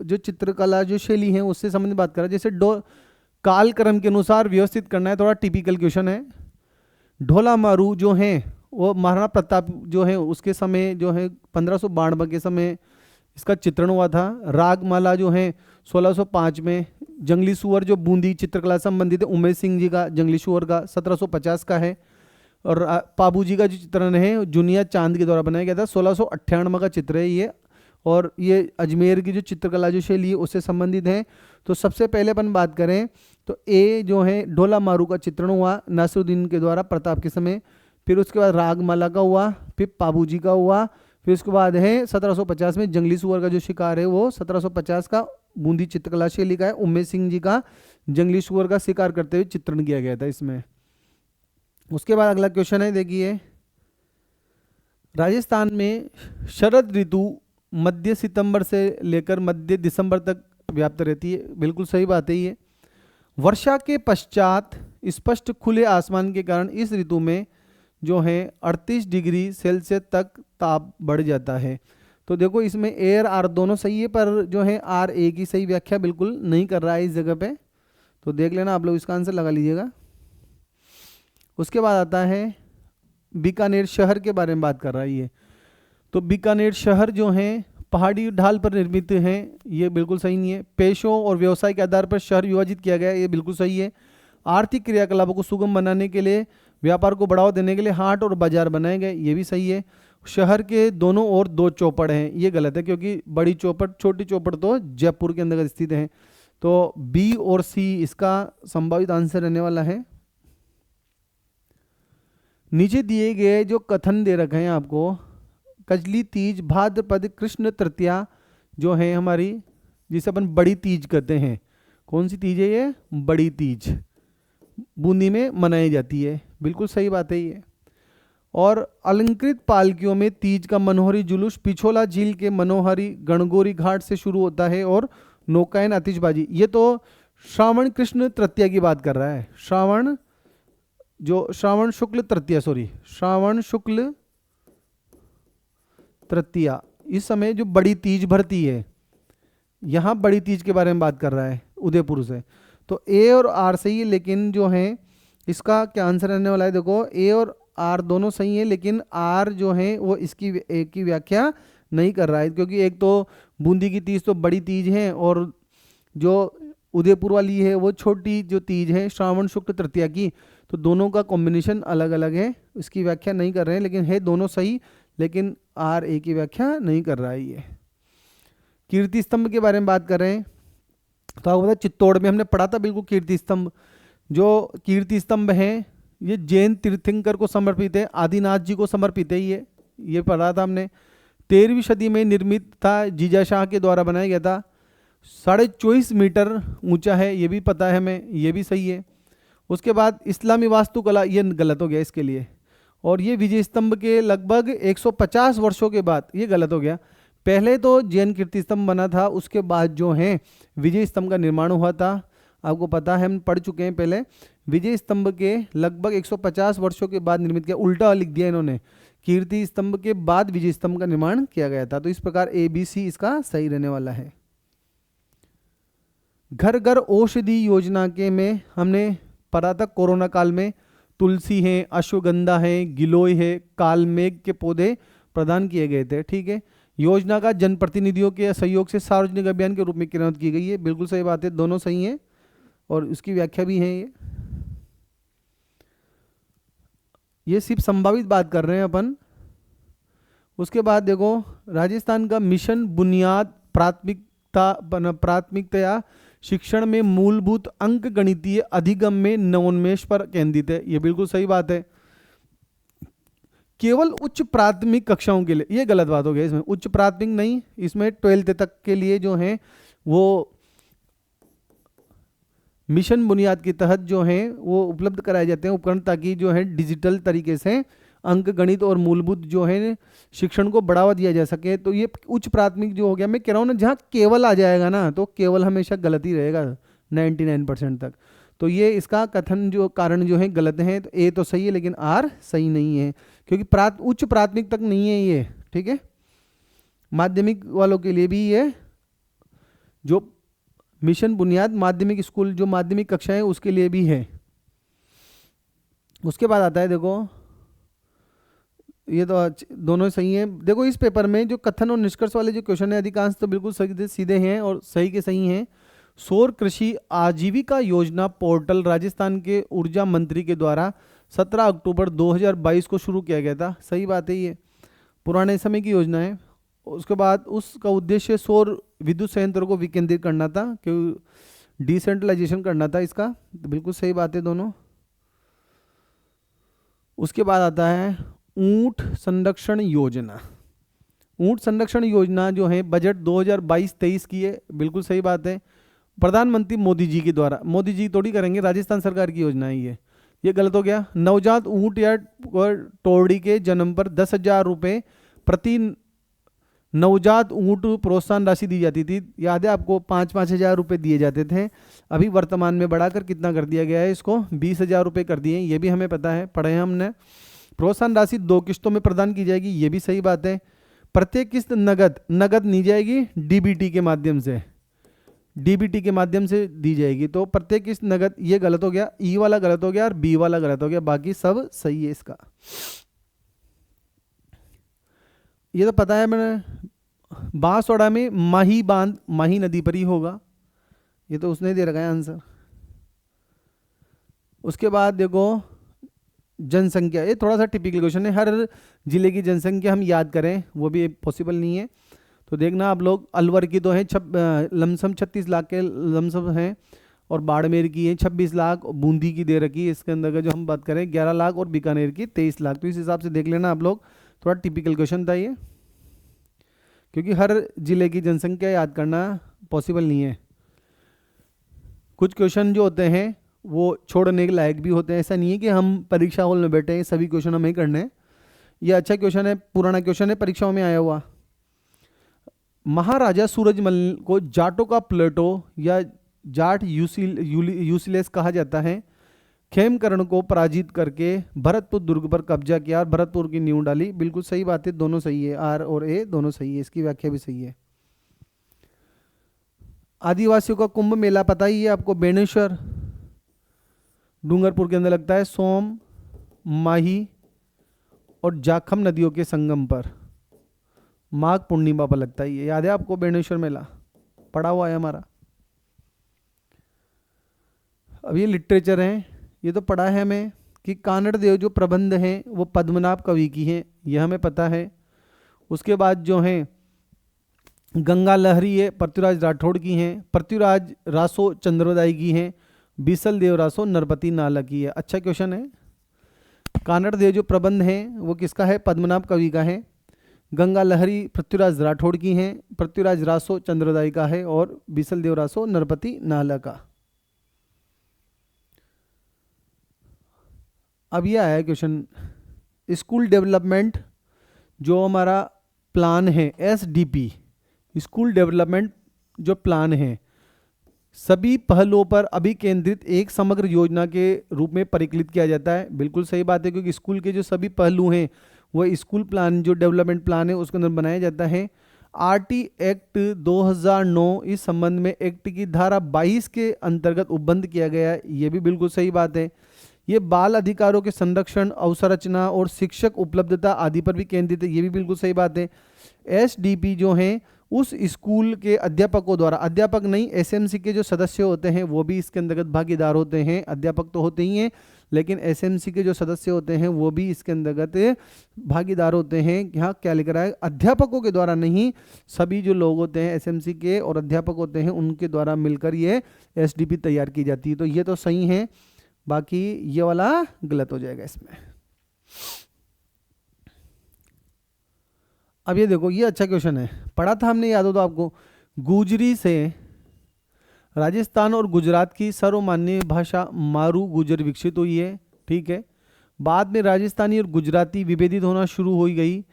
जो चित्रकला जो शैली है उससे संबंधित बात करें, जैसे काल क्रम के अनुसार व्यवस्थित करना है, थोड़ा टिपिकल क्वेश्चन है। ढोला मारू जो है वो महाराणा प्रताप जो है उसके समय जो है 1592 के समय इसका चित्रण हुआ था। रागमाला जो है 1605 में। जंगली सुअर जो बूंदी चित्रकला संबंधित है उमेश सिंह जी का जंगली सुअर का 1750 का है। और पाबू जी का जो चित्रण है जुनिया चांद के द्वारा बनाया गया था, 1698 का चित्र है ये। और ये अजमेर की जो चित्रकला जो शैली है उससे संबंधित है। तो सबसे पहले अपन बात करें तो ए जो है ढोला मारू का चित्रण हुआ नासिरुद्दीन के द्वारा प्रताप के समय। फिर उसके बाद रागमाला का हुआ, फिर पाबू जी का हुआ, फिर उसके बाद है 1750 में जंगली सुअर का जो शिकार है वो 1750 का बूंदी चित्रकला शैली का है। उमेश सिंह जी का जंगली सुअर का शिकार करते हुए चित्रण किया गया था इसमें। उसके बाद अगला क्वेश्चन है, देखिए राजस्थान में शरद ऋतु मध्य सितंबर से लेकर मध्य दिसंबर तक व्याप्त रहती है। बिल्कुल सही बात है ये। वर्षा के पश्चात स्पष्ट खुले आसमान के कारण इस ऋतु में जो है 38 डिग्री सेल्सियस तक ताप बढ़ जाता है। तो देखो इसमें ए और आर दोनों सही है, पर जो है आर ए की सही व्याख्या बिल्कुल नहीं कर रहा है इस जगह पे, तो देख लेना आप लोग, इसका आंसर लगा लीजिएगा। उसके बाद आता है बीकानेर शहर के बारे में बात कर रहा है ये। तो बीकानेर शहर जो है पहाड़ी ढाल पर निर्मित है, ये बिल्कुल सही नहीं है। पेशों और व्यवसाय के आधार पर शहर विभाजित किया गया है, ये बिल्कुल सही है। आर्थिक क्रियाकलापों को सुगम बनाने के लिए, व्यापार को बढ़ावा देने के लिए हाट और बाजार बनाए गए, ये भी सही है। शहर के दोनों ओर 2 चौपड़ हैं, ये गलत है क्योंकि बड़ी चौपड़ छोटी चौपड़ तो जयपुर के अंदर स्थित है। तो बी और सी इसका संभावित आंसर रहने वाला है। नीचे दिए गए जो कथन दे रखे हैं आपको, कजली तीज भाद्रपद कृष्ण तृतीया जो है हमारी, जिसे अपन बड़ी तीज कहते हैं, कौन सी तीज है ये, बड़ी तीज बूंदी में मनाई जाती है, बिल्कुल सही बात है ये। और अलंकृत पालकियों में तीज का मनोहरी जुलूस पिछोला झील के मनोहरी गणगौरी घाट से शुरू होता है और नौकायन आतिशबाजी, ये तो श्रावण कृष्ण तृतीया की बात कर रहा है। श्रावण शुक्ल तृतीया, श्रावण शुक्ल तृतीया, इस समय जो बड़ी तीज भरती है, यहाँ बड़ी तीज के बारे में बात कर रहा है उदयपुर से। तो ए और आर सही है, लेकिन जो है इसका क्या आंसर रहने वाला है, देखो ए और आर दोनों सही है, लेकिन आर जो है वो इसकी एक की व्याख्या नहीं कर रहा है, क्योंकि एक तो बूंदी की तीज तो बड़ी तीज है और जो उदयपुर वाली है वो छोटी जो तीज है श्रावण शुक्ल तृतीया की, तो दोनों का कॉम्बिनेशन अलग अलग है, इसकी व्याख्या नहीं कर रहे हैं, लेकिन है दोनों सही, लेकिन आर ए की व्याख्या नहीं कर रहा है ये। कीर्ति स्तंभ के बारे में बात कर रहे हैं, तो आपको पता चित्तौड़ में हमने पढ़ा था बिल्कुल कीर्ति स्तंभ। जो कीर्ति स्तंभ है ये जैन तीर्थंकर को समर्पित है, आदिनाथ जी को समर्पित है, ये पढ़ा था हमने। 13वीं सदी में निर्मित था, जीजाशाह के द्वारा बनाया गया था। 24.5 मीटर ऊंचा है, ये भी पता है हमें, ये भी सही है। उसके बाद इस्लामी वास्तुकला, ये गलत हो गया इसके लिए। और ये विजय स्तंभ के लगभग 150 वर्षों के बाद, ये गलत हो गया। पहले तो जैन कीर्ति स्तंभ बना था, उसके बाद जो है विजय स्तंभ का निर्माण हुआ था। आपको पता है, हम पढ़ चुके हैं पहले। विजय स्तंभ के लगभग 150 वर्षों के बाद निर्मित किया, उल्टा लिख दिया इन्होंने, कीर्ति स्तंभ के बाद विजय स्तंभ का निर्माण किया गया था। तो इस प्रकार ABC इसका सही रहने वाला है। घर घर औषधि योजना के में हमने पढ़ा था कोरोना काल में, तुलसी है, अश्वगंधा है, गिलोय है, कालमेघ के पौधे प्रदान किए गए थे। ठीक है, योजना का जनप्रतिनिधियों के सहयोग से सार्वजनिक अभियान के रूप में क्रियान्वित की गई है। बिल्कुल सही बात है, दोनों सही हैं और उसकी व्याख्या भी है। ये सिर्फ संभावित बात कर रहे हैं अपन। उसके बाद देखो, राजस्थान का मिशन बुनियाद प्राथमिकतया शिक्षण में मूलभूत अंक गणितीय अधिगम में नवोन्मेष पर केंद्रित है। ये बिल्कुल सही बात है। केवल उच्च प्राथमिक कक्षाओं के लिए, ये गलत बात हो गई इसमें, उच्च प्राथमिक नहीं, इसमें 12th तक के लिए जो है वो मिशन बुनियाद के तहत जो है वो उपलब्ध कराए जाते हैं उपकरण, ताकि जो है डिजिटल तरीके से अंक गणित और मूलभूत जो है शिक्षण को बढ़ावा दिया जा सके। तो ये उच्च प्राथमिक जो हो गया, मैं कह रहा हूँ ना, जहाँ केवल आ जाएगा ना तो केवल हमेशा गलत ही रहेगा 99% तक। तो ये इसका कथन जो कारण जो है गलत है। तो ए तो सही है लेकिन आर सही नहीं है, क्योंकि उच्च प्राथमिक तक नहीं है ये। ठीक है, माध्यमिक वालों के लिए भी ये जो मिशन बुनियाद माध्यमिक स्कूल जो माध्यमिक कक्षा है उसके लिए भी है। उसके बाद आता है, देखो ये तो दोनों सही हैं। देखो इस पेपर में जो कथन और निष्कर्ष वाले जो क्वेश्चन है अधिकांश तो बिल्कुल सीधे हैं और सही के सही हैं। सौर कृषि आजीविका योजना पोर्टल राजस्थान के ऊर्जा मंत्री के द्वारा 17 अक्टूबर 2022 को शुरू किया गया था। सही बात है, ये पुराने समय की योजना है। उसके बाद उसका उद्देश्य सौर विद्युत संयंत्रों को विकेंद्रित करना था, क्योंकि डिसेंट्रलाइजेशन करना था इसका। तो बिल्कुल सही बात है दोनों। उसके बाद आता है ऊंट संरक्षण योजना। ऊंट संरक्षण योजना जो है बजट 2022-23 की है। बिल्कुल सही बात है, प्रधानमंत्री मोदी जी के द्वारा, मोदी जी थोड़ी करेंगे, राजस्थान सरकार की योजना है ये गलत हो गया। नवजात ऊंट या टोरडी के जन्म पर 10,000 रुपये प्रति नवजात ऊंट प्रोत्साहन राशि दी जाती थी। याद है आपको, 5-5 हज़ार रुपये दिए जाते थे। अभी वर्तमान में बढ़ाकर कितना कर दिया गया है, इसको 20,000 रुपये कर दिए। ये भी हमें पता है, पढ़े हैं हमने। प्रोत्साहन राशि 2 किस्तों में प्रदान की जाएगी, ये भी सही बात है। प्रत्येक किस्त नगद नहीं जाएगी, डीबीटी के माध्यम से, डीबीटी के माध्यम से दी जाएगी। तो प्रत्येक किस्त नगद, ये गलत हो गया, ई वाला गलत हो गया और बी वाला गलत हो गया, बाकी सब सही है इसका। ये तो पता है मैंने, बांसवाड़ा में माही बांध माही नदी पर ही होगा, ये तो उसने दे रखा है आंसर। उसके बाद देखो जनसंख्या, ये थोड़ा सा टिपिकल क्वेश्चन है। हर जिले की जनसंख्या हम याद करें वो भी पॉसिबल नहीं है। तो देखना आप लोग, अलवर की तो है लमसम 36 लाख के लमसम हैं, और बाड़मेर की है 26 लाख, बूंदी की दे रखी है इसके अंदर का जो हम बात करें 11 लाख, और बीकानेर की 23 लाख। तो इस हिसाब से देख लेना आप लोग, थोड़ा टिपिकल क्वेश्चन था ये, क्योंकि हर जिले की जनसंख्या याद करना पॉसिबल नहीं है। कुछ क्वेश्चन जो होते हैं वो छोड़ने के लायक भी होते हैं। ऐसा नहीं है कि हम परीक्षा हॉल में बैठे हैं सभी क्वेश्चन हमें करने हैं। ये अच्छा क्वेश्चन है, पुराना क्वेश्चन है, परीक्षाओं में आया हुआ। महाराजा सूरजमल को जाटों का प्लेटो या जाट यूसिलेस कहा जाता है। खेमकर्ण को पराजित करके भरतपुर दुर्ग पर कब्जा किया और भरतपुर की नींव डाली। बिल्कुल सही बात है, दोनों सही है, आर और ए दोनों सही है, इसकी व्याख्या भी सही है। आदिवासियों का कुंभ मेला पता ही है आपको, बेनेश्वर डूंगरपुर के अंदर लगता है, सोम, माही और जाखम नदियों के संगम पर माघ पूर्णिमा पर लगता है। ये याद है आपको, बेनेश्वर मेला पढ़ा हुआ है हमारा। अब ये लिटरेचर है, ये तो पढ़ा है हमें कि कानड़ देव जो प्रबंध हैं वो पद्मनाभ कवि की हैं, यह हमें पता है। उसके बाद जो हैं गंगा लहरी है पृथ्वीराज राठौड़ की हैं, पृथ्वीराज रासो चंद्रोदय की हैं, बीसल देव रासो नरपति नाला की है। अच्छा क्वेश्चन है। कानड़ देव जो प्रबंध हैं वो किसका है, पद्मनाभ कवि का है। गंगा लहरी पृथ्वीराज राठौड़ की हैं, पृथ्वीराज रासो चंद्रोदय का है, और बीसल देव रासो नरपति नाला का। अब यह आया क्वेश्चन, स्कूल डेवलपमेंट जो हमारा प्लान है एसडीपी, स्कूल डेवलपमेंट जो प्लान है सभी पहलुओं पर अभी केंद्रित एक समग्र योजना के रूप में परिकलित किया जाता है। बिल्कुल सही बात है, क्योंकि स्कूल के जो सभी पहलू हैं वो स्कूल प्लान जो डेवलपमेंट प्लान है उसके अंदर बनाया जाता है। आरटी एक्ट 2009 इस संबंध में एक्ट की धारा 22 के अंतर्गत उपबंध किया गया है, ये भी बिल्कुल सही बात है। ये बाल अधिकारों के संरक्षण, अवसंरचना और शिक्षक उपलब्धता आदि पर भी केंद्रित है, ये भी बिल्कुल सही बात है। एसडीपी जो हैं उस स्कूल के अध्यापकों द्वारा, अध्यापक नहीं एसएमसी के जो सदस्य होते हैं वो भी इसके अंतर्गत भागीदार होते हैं। अध्यापक तो होते ही हैं, लेकिन एसएमसी के जो सदस्य होते हैं वो भी इसके अंतर्गत भागीदार होते हैं। यहाँ क्या लिख रहा है, अध्यापकों के द्वारा नहीं, सभी जो लोग होते हैं एसएमसी के और अध्यापक होते हैं उनके द्वारा मिलकर ये एसडीपी तैयार की जाती है। तो ये तो सही है, बाकी ये वाला गलत हो जाएगा इसमें। अब ये देखो, ये अच्छा क्वेश्चन है, पढ़ा था हमने, याद हो तो आपको। गुजरी से राजस्थान और गुजरात की सर्वमान्य भाषा मारू गुजर विकसित हुई है, ठीक है। बाद में राजस्थानी और गुजराती विभेदित होना शुरू हो गई।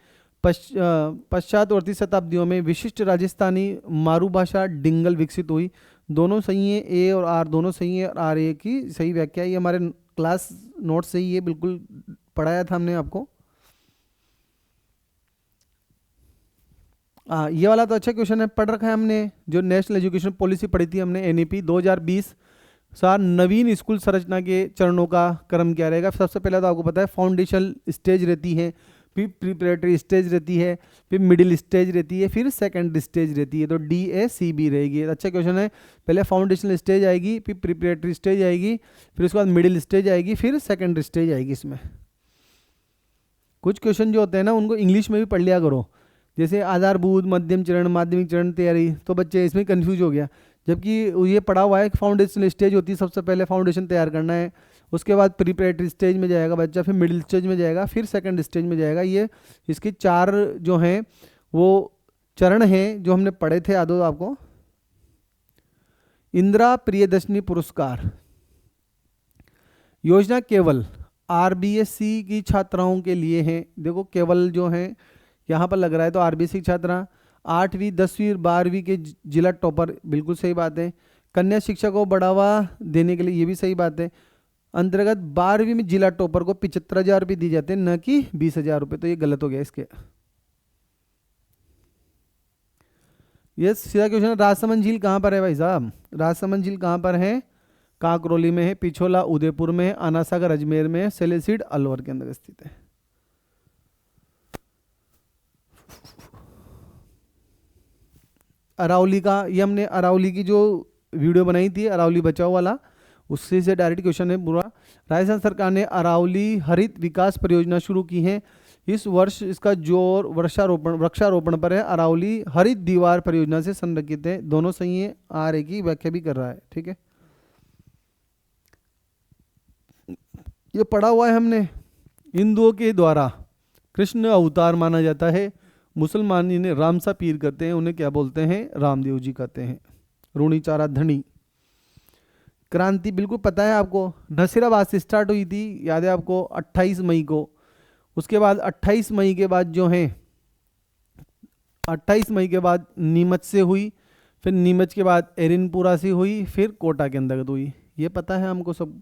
पश्चातवर्ती शताब्दियों में विशिष्ट राजस्थानी मारू भाषा डिंगल विकसित हुई। दोनों सही है, ए और आर दोनों सही है, और आर ए की सही व्याख्या है। ये हमारे क्लास नोट से ही ये बिल्कुल पढ़ाया था हमने आपको। ये वाला तो अच्छा क्वेश्चन है, पढ़ रखा है हमने, जो नेशनल एजुकेशन पॉलिसी पढ़ी थी हमने एनईपी 2020 सार नवीन स्कूल संरचना के चरणों का क्रम क्या रहेगा। सबसे पहले तो आपको पता है फाउंडेशन स्टेज रहती है, फिर प्रिपरेटरी स्टेज रहती है, फिर मिडिल स्टेज रहती है, फिर सेकेंडरी स्टेज रहती है। तो DACB रहेगी। अच्छा क्वेश्चन है, पहले फाउंडेशनल स्टेज आएगी, फिर प्रिपरेटरी स्टेज आएगी, फिर उसके बाद मिडिल स्टेज आएगी, फिर सेकेंडरी स्टेज आएगी। इसमें कुछ क्वेश्चन जो होते हैं ना उनको इंग्लिश में भी पढ़ लिया करो, जैसे आधारभूत, मध्यम चरण, माध्यमिक चरण तैयारी, तो बच्चे इसमें कंफ्यूज हो गया। जबकि ये पढ़ा हुआ है कि फाउंडेशनल स्टेज होती है, सबसे पहले फाउंडेशन तैयार करना है, उसके बाद प्रिपरेटरी स्टेज में जाएगा बच्चा, फिर मिडिल स्टेज में जाएगा, फिर सेकंड स्टेज में जाएगा। ये इसके 4 जो हैं वो चरण हैं जो हमने पढ़े थे, याद हो आपको। इंदिरा प्रियदर्शनी पुरस्कार योजना केवल RBSC की छात्राओं के लिए है। देखो केवल जो है यहाँ पर लग रहा है, तो RBSC छात्रा 8वीं 10वीं 12वीं के जिला टॉपर, बिल्कुल सही बात है। कन्या शिक्षा को बढ़ावा देने के लिए, ये भी सही बात है। अंतर्गत 12वीं में जिला टॉपर को 75,000 रुपये दिए जाते हैं, न कि 20,000 रुपये, तो ये गलत हो गया इसके। ये सीधा क्वेश्चन है, राजसमंद झील कहाँ पर है भाई साहब? राजसमंद झील कहाँ पर है? काकरोली में है, पिछोला उदयपुर में है, आनासागर अजमेर में है, सेलेसीड अलवर के अंदर स्थित है। अरावली का, ये हमने अरावली की जो वीडियो बनाई थी अरावली बचाओ वाला, उससे से डायरेक्ट क्वेश्चन है पूरा। राजस्थान सरकार ने अरावली हरित विकास परियोजना शुरू की है। इस वर्ष इसका जोर वृक्षारोपण पर है। अरावली हरित दीवार परियोजना से संरक्षित है। दोनों सही है, आर की व्याख्या भी कर रहा है, ठीक है। ये पढ़ा हुआ है हमने। हिंदुओं के द्वारा कृष्ण अवतार माना जाता है। मुसलमान इन्हें रामसा पीर करते हैं, उन्हें क्या बोलते हैं? रामदेव जी कहते हैं। रूणीचारा धनी क्रांति बिल्कुल पता है आपको, नसीराबाद से स्टार्ट हुई थी, याद है आपको, 28 मई को। उसके बाद 28 मई के बाद जो है 28 मई के बाद नीमच से हुई, फिर नीमच के बाद एरिनपुरा से हुई, फिर कोटा के अंतर्गत हुई। ये पता है हमको, सब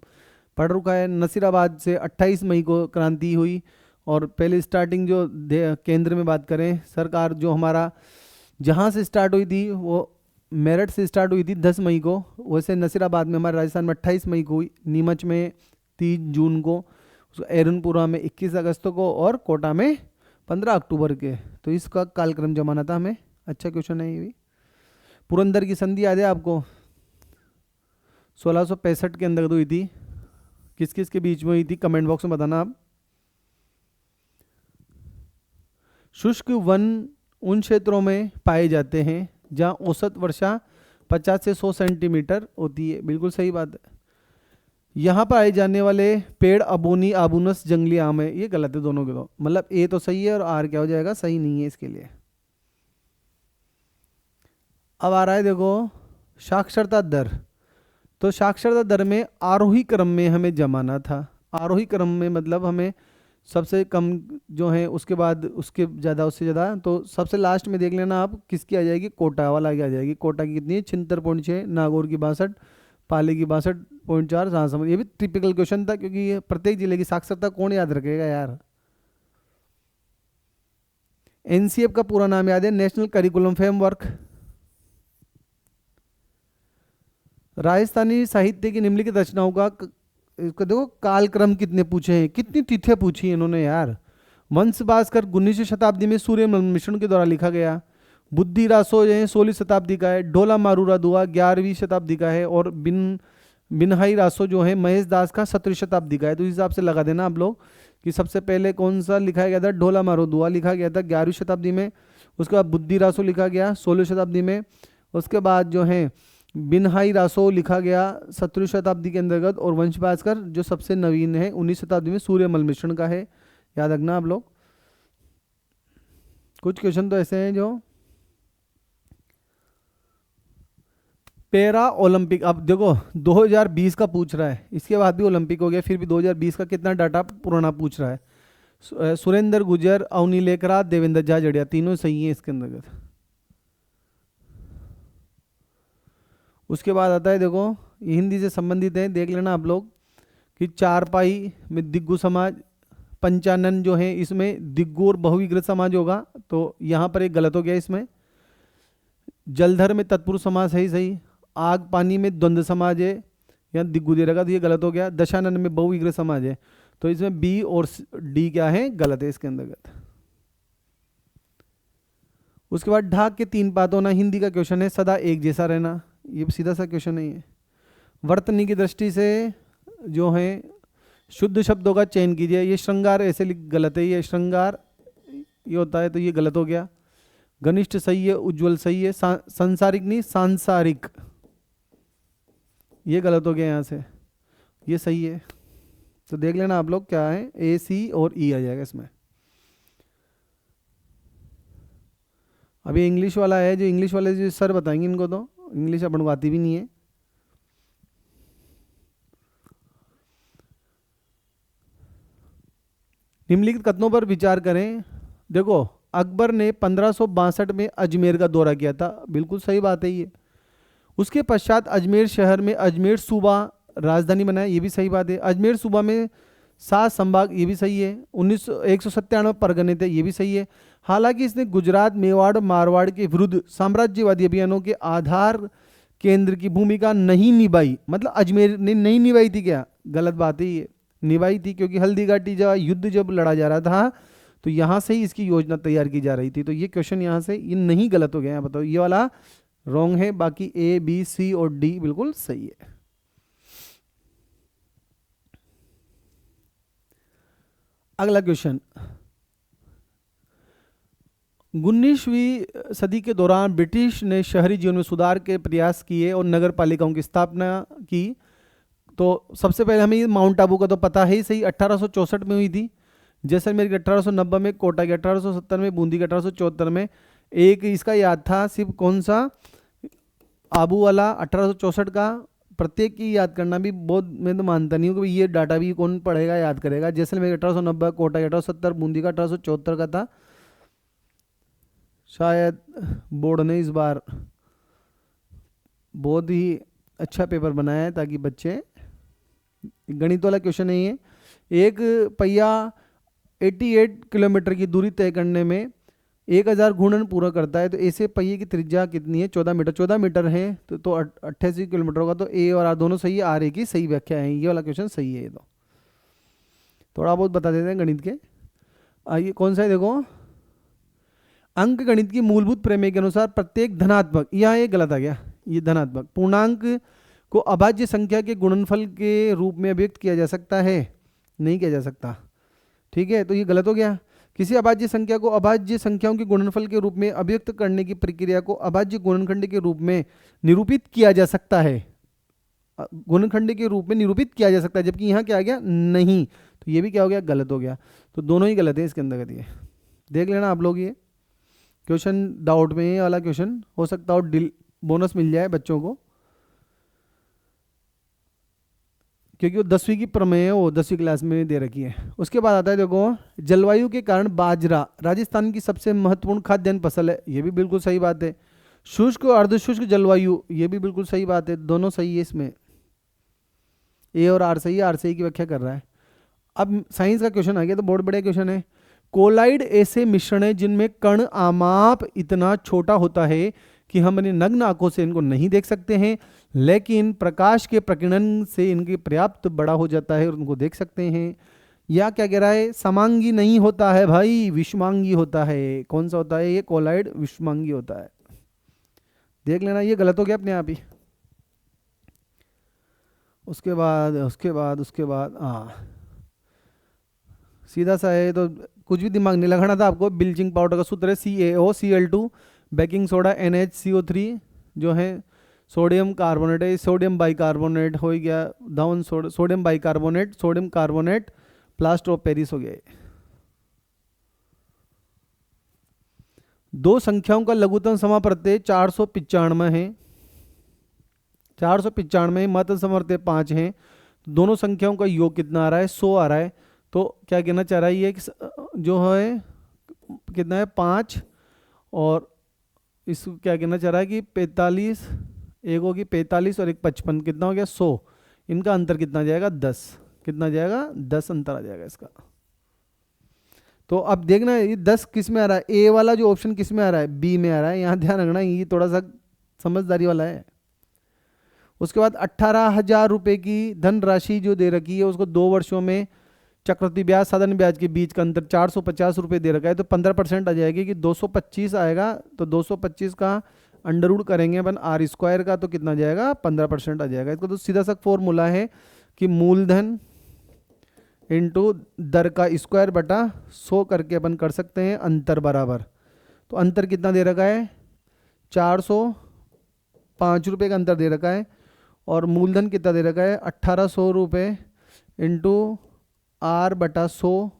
पढ़ रुका है। नसीराबाद से 28 मई को क्रांति हुई। और पहले स्टार्टिंग जो केंद्र में बात करें, सरकार जो हमारा जहाँ से स्टार्ट हुई थी वो मेरठ से स्टार्ट हुई थी 10 मई को, वैसे नसीराबाद में हमारे राजस्थान में 28 मई को हुई, नीमच में 3 जून को, एरनपुरा में 21 अगस्त को, और कोटा में 15 अक्टूबर के। तो इसका कालक्रम जमाना था हमें। अच्छा क्वेश्चन है ये भी। पुरंदर की संधि याद है आपको, 1665 के अंदर हुई थी। किस किस के बीच में हुई थी, कमेंट बॉक्स में बताना आप। शुष्क वन उन क्षेत्रों में पाए जाते हैं जहां औसत वर्षा 50 से 100 सेंटीमीटर होती है, बिल्कुल सही बात है। यहाँ पाए जाने वाले पेड़ अबोनी आबूनस जंगली आम है, ये गलत है दोनों के दो, मतलब ए तो सही है और आर क्या हो जाएगा? सही नहीं है इसके लिए। अब आ रहा है देखो साक्षरता दर। तो साक्षरता दर में आरोही क्रम में हमें जमाना था। आरोही क्रम में मतलब हमें सबसे कम जो है, उसके बाद उसके ज़्यादा, उससे ज़्यादा। तो सबसे लास्ट में देख लेना आप किसकी आ जाएगी, कोटा वाला की आ जाएगी। कोटा की कितनी है? 76.6, नागौर की 62, पाली की 62.4, महासमुंद। ये भी टिपिकल क्वेश्चन था, क्योंकि प्रत्येक जिले की साक्षरता कौन याद रखेगा यार। एनसीएफ का पूरा नाम याद है, नेशनल करिकुलम फ्रेमवर्क। राजस्थानी साहित्य की निम्नलिखित रचनाओं का इसको देखो कालक्रम कितने पूछे हैं, कितनी तिथियां पूछी हैं इन्होंने यार। वंश भास्कर 19वीं शताब्दी में सूर्य मिश्रण के द्वारा लिखा गया। बुद्धि रासो जो है 16वीं शताब्दी का है। ढोला मारूरा दुआ 11वीं शताब्दी का है। और बिनहाई रासो जो है महेश दास का 17वीं शताब्दी का है। तो इस हिसाब से लगा देना आप लोग कि सबसे पहले कौन सा लिखा गया था, ढोला मारो दुआ लिखा गया था 11वीं शताब्दी में। उसके बाद बुद्धि रासो लिखा गया 16वीं शताब्दी में। उसके बाद जो है बिनहाई रासो लिखा गया 17वीं शताब्दी के अंतर्गत। और वंश भास्कर जो सबसे नवीन है 19वीं शताब्दी में सूर्यमल मिश्रण का है। याद रखना आप लोग। कुछ क्वेश्चन तो ऐसे हैं जो पैरा ओलंपिक, अब देखो 2020 का पूछ रहा है, इसके बाद भी ओलंपिक हो गया, फिर भी 2020 का कितना डाटा पुराना पूछ रहा है। सुरेंद्र गुजर, अवनी लेकरा, देवेंद्र झाझड़िया, तीनों सही है इसके अंतर्गत। उसके बाद आता है देखो, ये हिंदी से संबंधित है, देख लेना आप लोग कि चारपाई में दिग्गु समाज, पंचानन जो है इसमें दिग्गु और बहुविग्रह समाज होगा, तो यहाँ पर एक गलत हो गया इसमें। जलधर में तत्पुरुष समाज है ही सही। आग पानी में द्वंद्व समाज है, यहाँ दिग्गु दे रखा तो ये गलत हो गया। दशानन में बहुविग्रह समाज है, तो इसमें बी और डी क्या है, गलत है इसके अंतर्गत। उसके बाद ढाक के 3 पात होना, हिंदी का क्वेश्चन है। सदा एक जैसा रहना, ये सीधा सा क्वेश्चन नहीं है। वर्तनी की दृष्टि से जो है शुद्ध शब्दों का चयन कीजिए। ये श्रृंगार ऐसे गलत है, ये श्रृंगार ये होता है तो ये गलत हो गया। घनिष्ठ सही है, उज्जवल सही है। संसारिक नहीं सांसारिक, ये गलत हो गया यहाँ से, ये सही है। तो देख लेना आप लोग क्या है, ए सी और ई आ जाएगा इसमें। अभी इंग्लिश वाला है, जो इंग्लिश वाले जो सर बताएंगे इनको, तो इंग्लिश अपन को आती भी नहीं है। निम्नलिखित कथनों पर विचार करें। देखो अकबर ने 1562 में अजमेर का दौरा किया था, बिल्कुल सही बात है ये। उसके पश्चात अजमेर शहर में अजमेर सूबा राजधानी बनाया, ये भी सही बात है। अजमेर सूबा में 7 संभाग, ये भी सही है। 197 परगने थे, ये भी सही है। हालांकि इसने गुजरात, मेवाड़, मारवाड़ के विरुद्ध साम्राज्यवादी अभियानों के आधार केंद्र की भूमिका नहीं निभाई। मतलब अजमेर ने नहीं निभाई थी क्या, गलत बात है ये, निभाई थी, क्योंकि हल्दी घाटी युद्ध जब लड़ा जा रहा था तो यहाँ से ही इसकी योजना तैयार की जा रही थी। तो ये क्वेश्चन यहाँ से ये नहीं गलत हो गया, बताओ ये वाला रॉन्ग है, बाकी ए बी सी और डी बिल्कुल सही है। अगला क्वेश्चन, 19वीं सदी के दौरान ब्रिटिश ने शहरी जीवन में सुधार के प्रयास किए और नगर पालिकाओं की स्थापना की। तो सबसे पहले हमें ये माउंट आबू का तो पता है ही सही, 1864 में हुई थी। जैसलमेर की 1890 में, कोटा की 1870 में, बूंदी की 1874 में। एक इसका याद था सिर्फ, कौन सा, आबू वाला 1864 का। प्रत्येक की याद करना भी बहुत, मैं तो मानता नहीं हूँ कि ये डाटा भी कौन पढ़ेगा याद करेगा। जैसलमेर 1890, कोटा 1870, बूंदी का 1874 का था। शायद बोर्ड ने इस बार बहुत ही अच्छा पेपर बनाया है ताकि बच्चे, गणित वाला क्वेश्चन नहीं है। एक पहिया 88 किलोमीटर की दूरी तय करने में 1000 घूर्णन पूरा करता है, तो ऐसे पहिए की त्रिज्या कितनी है, 14 मीटर। 14 मीटर है तो 88 किलोमीटर होगा। तो ए और आर दोनों सही है, आर ए की सही व्याख्या है। ये वाला क्वेश्चन सही है। ये तो थोड़ा बहुत बता देते हैं गणित के। आइए कौन सा है, देखो अंक गणित की मूलभूत प्रमेय के अनुसार प्रत्येक धनात्मक, यहाँ ये गलत आ गया, ये धनात्मक पूर्णांक को अभाज्य संख्या के गुणनफल के रूप में अभिव्यक्त किया जा सकता है, नहीं किया जा सकता, ठीक है, तो ये गलत हो गया। किसी अभाज्य संख्या को अभाज्य संख्याओं के गुणनफल के रूप में अभिव्यक्त करने की प्रक्रिया को अभाज्य गुणनखंड के रूप में निरूपित किया जा सकता है, गुणनखंड के रूप में निरूपित किया जा सकता है, जबकि यहाँ क्या आ गया, नहीं, तो ये भी क्या हो गया, गलत हो गया। तो दोनों ही गलत है इसके अंतर्गत। ये देख लेना आप लोग, ये क्वेश्चन डाउट में ये वाला क्वेश्चन हो सकता हो बोनस मिल जाए बच्चों को, क्योंकि वो 10वीं की प्रमेय है, वो 10वीं क्लास में दे रखी है। उसके बाद आता है देखो, जलवायु के कारण बाजरा राजस्थान की सबसे महत्वपूर्ण खाद्यान्न फसल है, ये भी बिल्कुल सही बात है। शुष्क और अर्धशुष्क जलवायु, ये भी बिल्कुल सही बात है, दोनों सही है इसमें, ए और आर सही है, आर सही की व्याख्या कर रहा है। अब साइंस का क्वेश्चन आ गया, तो बहुत बड़ा क्वेश्चन है। कोलाइड ऐसे मिश्रण है जिनमें कण आमाप इतना छोटा होता है कि हम अपनी नग्न आंखों से इनको नहीं देख सकते हैं, लेकिन प्रकाश के प्रकीर्णन से इनकी पर्याप्त बड़ा हो जाता है और उनको देख सकते हैं। या क्या कह रहा है, समांगी नहीं होता है भाई, विषमांगी होता है। कौन सा होता है ये कोलाइड? विषमांगी होता है। देख लेना, ये गलत हो गया अपने आप ही। उसके बाद हाँ, सीधा सा है, तो कुछ भी दिमाग नहीं लगाना था आपको। ब्लीचिंग पाउडर का सूत्र है CaOCl2, बेकिंग सोडा NaCO3 जो है, सोडियम कार्बोनेट है, सोडियम बाइकार्बोनेट हो गया, down sodium bicarbonate, sodium carbonate, plaster of Paris हो गया। दो संख्याओं का लघुत्तम समाप्रत्यय 495 है, 495 महत्तम समाप्रत्यय 5 है। दोनों संख्याओं का योग कितना आ रहा है? 100 आ रहा है। तो क्या कहना चाह रहा है ये कि जो है कितना है 5, और इस क्या कहना चाह रहा है कि 45, एक होगी 45 और एक 55, कितना हो गया 100। इनका अंतर कितना जाएगा? 10। कितना जाएगा? 10 अंतर आ जाएगा इसका। तो अब देखना ये 10 किस में आ रहा है? ए वाला जो ऑप्शन किस में आ रहा है? बी में आ रहा है। यहाँ ध्यान रखना, ये थोड़ा सा समझदारी वाला है। उसके बाद 18,000 रुपये की धनराशि जो दे रखी है, उसको 2 वर्षों में चक्रवृद्धि ब्याज साधारण ब्याज के बीच का अंतर 450 रुपये दे रखा है, तो 15% आ जाएगी कि 225 आएगा। तो 225 का अंडर रूट करेंगे अपन आर स्क्वायर का, तो कितना जाएगा? 15% आ जाएगा। इसको तो सीधा सा फॉर्मूला है कि मूलधन इंटू दर का स्क्वायर बटा 100 करके अपन कर सकते हैं, अंतर बराबर। तो अंतर कितना दे रखा है? 405 रुपये का अंतर दे रखा है, और मूलधन कितना दे रखा है? 1800 रुपये इंटू आर बटा 100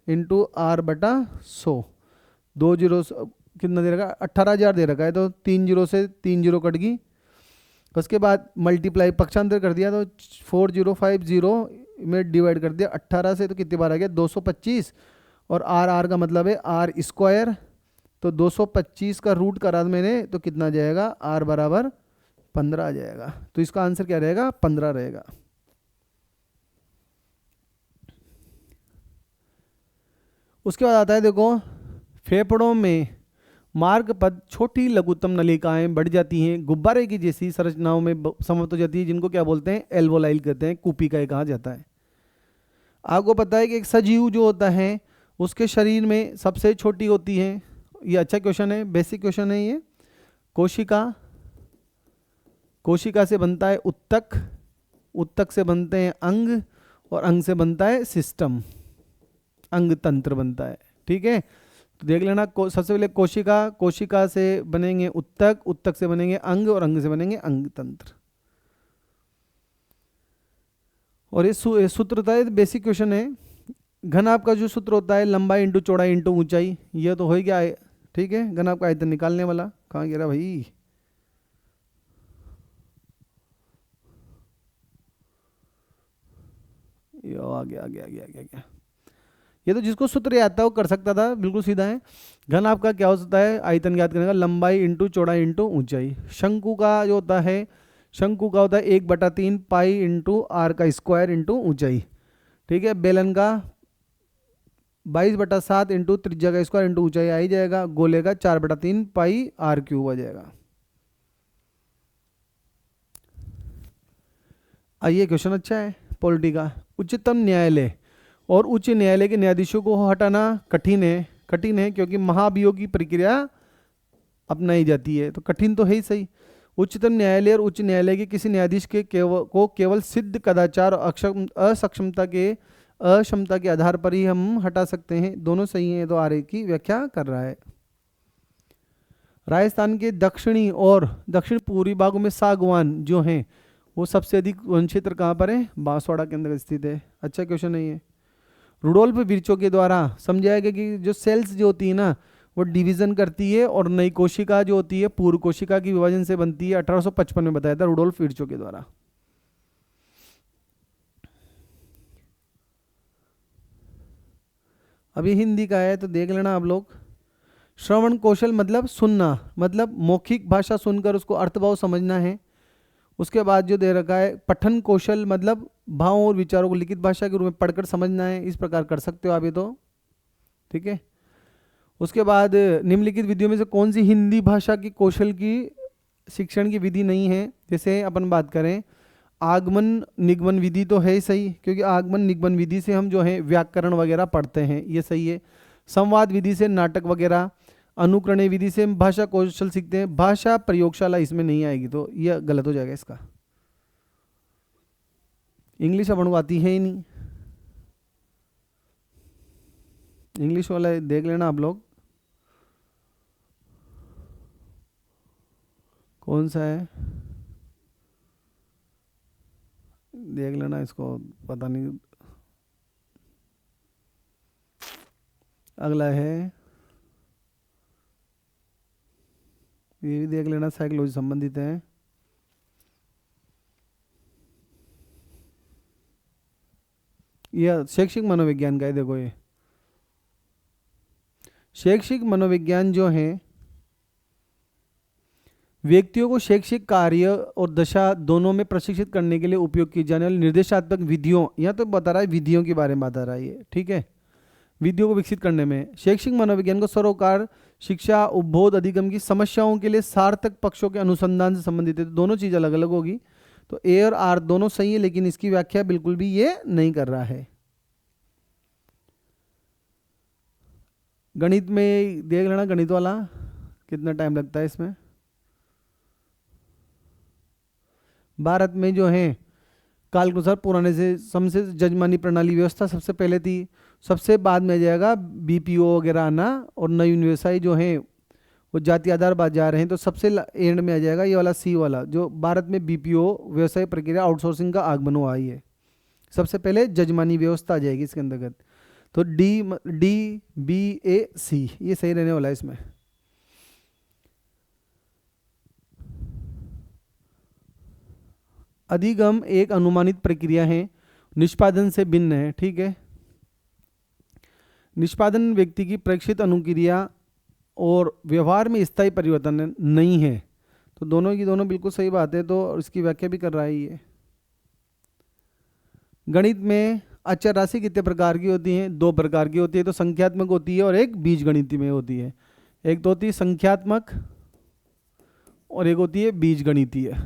इंटू आर बटा 100, 2 जीरो कितना दे रखा है? 18,000 दे रखा है, तो 3 जीरो से 3 जीरो कट गई। उसके बाद मल्टीप्लाई पक्षांतर कर दिया, तो 4050 में डिवाइड कर दिया 18 से, तो कितनी बार आ गया? 225। और आर का मतलब है आर स्क्वायर, तो 225 का रूट करा मैंने, तो कितना जाएगा? आर बराबर 15 आ जाएगा। तो इसका आंसर क्या रहेगा? 15 रहेगा। उसके बाद आता है देखो, फेफड़ों में मार्ग पद छोटी लघुत्तम नलिकाएं बढ़ जाती हैं, गुब्बारे की जैसी संरचनाओं में समाप्त हो जाती है, जिनको क्या बोलते हैं? एल्वोलाइल कहते हैं, कूपिकाएं कहा जाता है। आपको पता है कि एक सजीव जो होता है उसके शरीर में सबसे छोटी होती है, ये अच्छा क्वेश्चन है, बेसिक क्वेश्चन है ये। कोशिका से बनता है उत्तक, उत्तक से बनते हैं अंग, और अंग से बनता है सिस्टम, अंग तंत्र बनता है। ठीक है, तो देख लेना, सबसे पहले कोशिका से बनेंगे उत्तक, उत्तक से बनेंगे अंग, और अंग से बनेंगे अंग तंत्र। और ये सूत्र होता है, बेसिक क्वेश्चन है। घनाभ का जो सूत्र होता है लंबाई इंटू चौड़ाई इंटू ऊंचाई, ये तो हो ही गया। ठीक है, घनाभ का आयतन निकालने वाला कहाँ गिरा भाई? ये आ गया। ये तो जिसको सूत्र याद था वो कर सकता था, बिल्कुल सीधा है। घन आपका क्या हो सकता है? आयतन ज्ञात करने का, लंबाई इंटू चौड़ाई इंटू ऊंचाई। शंकु का जो होता है, शंकु का होता है 1/3 पाई इंटू आर का स्क्वायर इंटू ऊंचाई। ठीक है, बेलन का 22/7 इंटू त्रिज्या का स्क्वायर इंटू ऊंचाई आ ही जाएगा। गोले का 4/3 पाई आर क्यूब आ जाएगा। आइए क्वेश्चन अच्छा है पॉलिटी का। उच्चतम न्यायालय और उच्च न्यायालय के न्यायाधीशों को हटाना कठिन है क्योंकि महाभियोग की प्रक्रिया अपनाई जाती है, तो कठिन तो है ही सही। उच्चतम न्यायालय और उच्च न्यायालय के किसी न्यायाधीश के को केवल सिद्ध कदाचार और अक्षमता के आधार पर ही हम हटा सकते हैं। दोनों सही हैं, तो आर्य की व्याख्या कर रहा है। राजस्थान के दक्षिणी और दक्षिण पूर्वी भागों में सागवान जो हैं वो सबसे अधिक वन क्षेत्र कहाँ पर है? बांसवाड़ा के अंदर स्थित है। अच्छा क्वेश्चन है ये। रुडोल्फ विर्चो के द्वारा समझाया गया कि जो सेल्स जो होती है ना वो डिवीजन करती है, और नई कोशिका जो होती है पूर्व कोशिका की विभाजन से बनती है। 1855 में बताया था रुडोल्फ विर्चो के द्वारा। अभी हिंदी का है तो देख लेना आप लोग। श्रवण कौशल मतलब सुनना, मतलब मौखिक भाषा सुनकर उसको अर्थभाव समझना है। उसके बाद जो दे रखा है पठन कौशल मतलब भावों और विचारों को लिखित भाषा के रूप में पढ़कर समझना है। इस प्रकार कर सकते हो आप ये तो। ठीक है। उसके बाद निम्नलिखित विधियों में से कौन सी हिंदी भाषा की कौशल की शिक्षण की विधि नहीं है? जैसे अपन बात करें, आगमन निगमन विधि तो है ही सही, क्योंकि आगमन निगमन विधि से हम जो है व्याकरण वगैरह पढ़ते हैं, ये सही है। संवाद विधि से नाटक वगैरह, अनुकरणीय विधि से हम भाषा कौशल सीखते हैं। भाषा प्रयोगशाला इसमें नहीं आएगी, तो यह गलत हो जाएगा इसका। इंग्लिश अपन को आती है ही नहीं, इंग्लिश वाला देख लेना आप लोग कौन सा है, देख लेना इसको, पता नहीं। अगला है, ये भी देख लेना, साइकोलॉजी संबंधित है। यह शैक्षिक मनोविज्ञान का है। देखो ये शैक्षिक मनोविज्ञान जो है व्यक्तियों को शैक्षिक कार्य और दशा दोनों में प्रशिक्षित करने के लिए उपयोग की जाने वाली निर्देशात्मक विधियों, यहाँ तो बता रहा है विधियों के बारे में बता रहा है ये, ठीक है। विधियों को विकसित करने में शैक्षिक मनोविज्ञान को सरोकार शिक्षा उपबोध अधिगम की समस्याओं के लिए सार्थक पक्षों के अनुसंधान से संबंधित है। तो दोनों चीज अलग अलग होगी, तो ए और आर दोनों सही है, लेकिन इसकी व्याख्या बिल्कुल भी ये नहीं कर रहा है। गणित में देख लेना, गणित वाला कितना टाइम लगता है इसमें। भारत में जो है काल के अनुसार पुराने से सबसे जजमानी प्रणाली व्यवस्था सबसे पहले थी, सबसे बाद में आ जाएगा बीपीओ वगैरह आना, और नवीन व्यवसाय जो है वो जाति आधार बाजार हैं, तो सबसे एंड में आ जाएगा ये वाला सी वाला, जो भारत में बीपीओ व्यवसाय प्रक्रिया आउटसोर्सिंग का आगमन हुआ है। ये सबसे पहले जजमानी व्यवस्था आ जाएगी इसके अंतर्गत, तो डी बी ए सी ये सही रहने वाला है इसमें। अधिगम एक अनुमानित प्रक्रिया है, निष्पादन से भिन्न है, ठीक है। निष्पादन व्यक्ति की प्रेक्षित अनुक्रिया और व्यवहार में स्थायी परिवर्तन नहीं है, तो दोनों की दोनों बिल्कुल सही बात है, तो इसकी व्याख्या भी कर रहा है ये। गणित में अचर राशि कितने प्रकार की होती है? दो प्रकार की होती है, तो संख्यात्मक होती है और एक बीज गणित में होती है। एक तो होती है संख्यात्मक और एक होती है बीज गणितीय।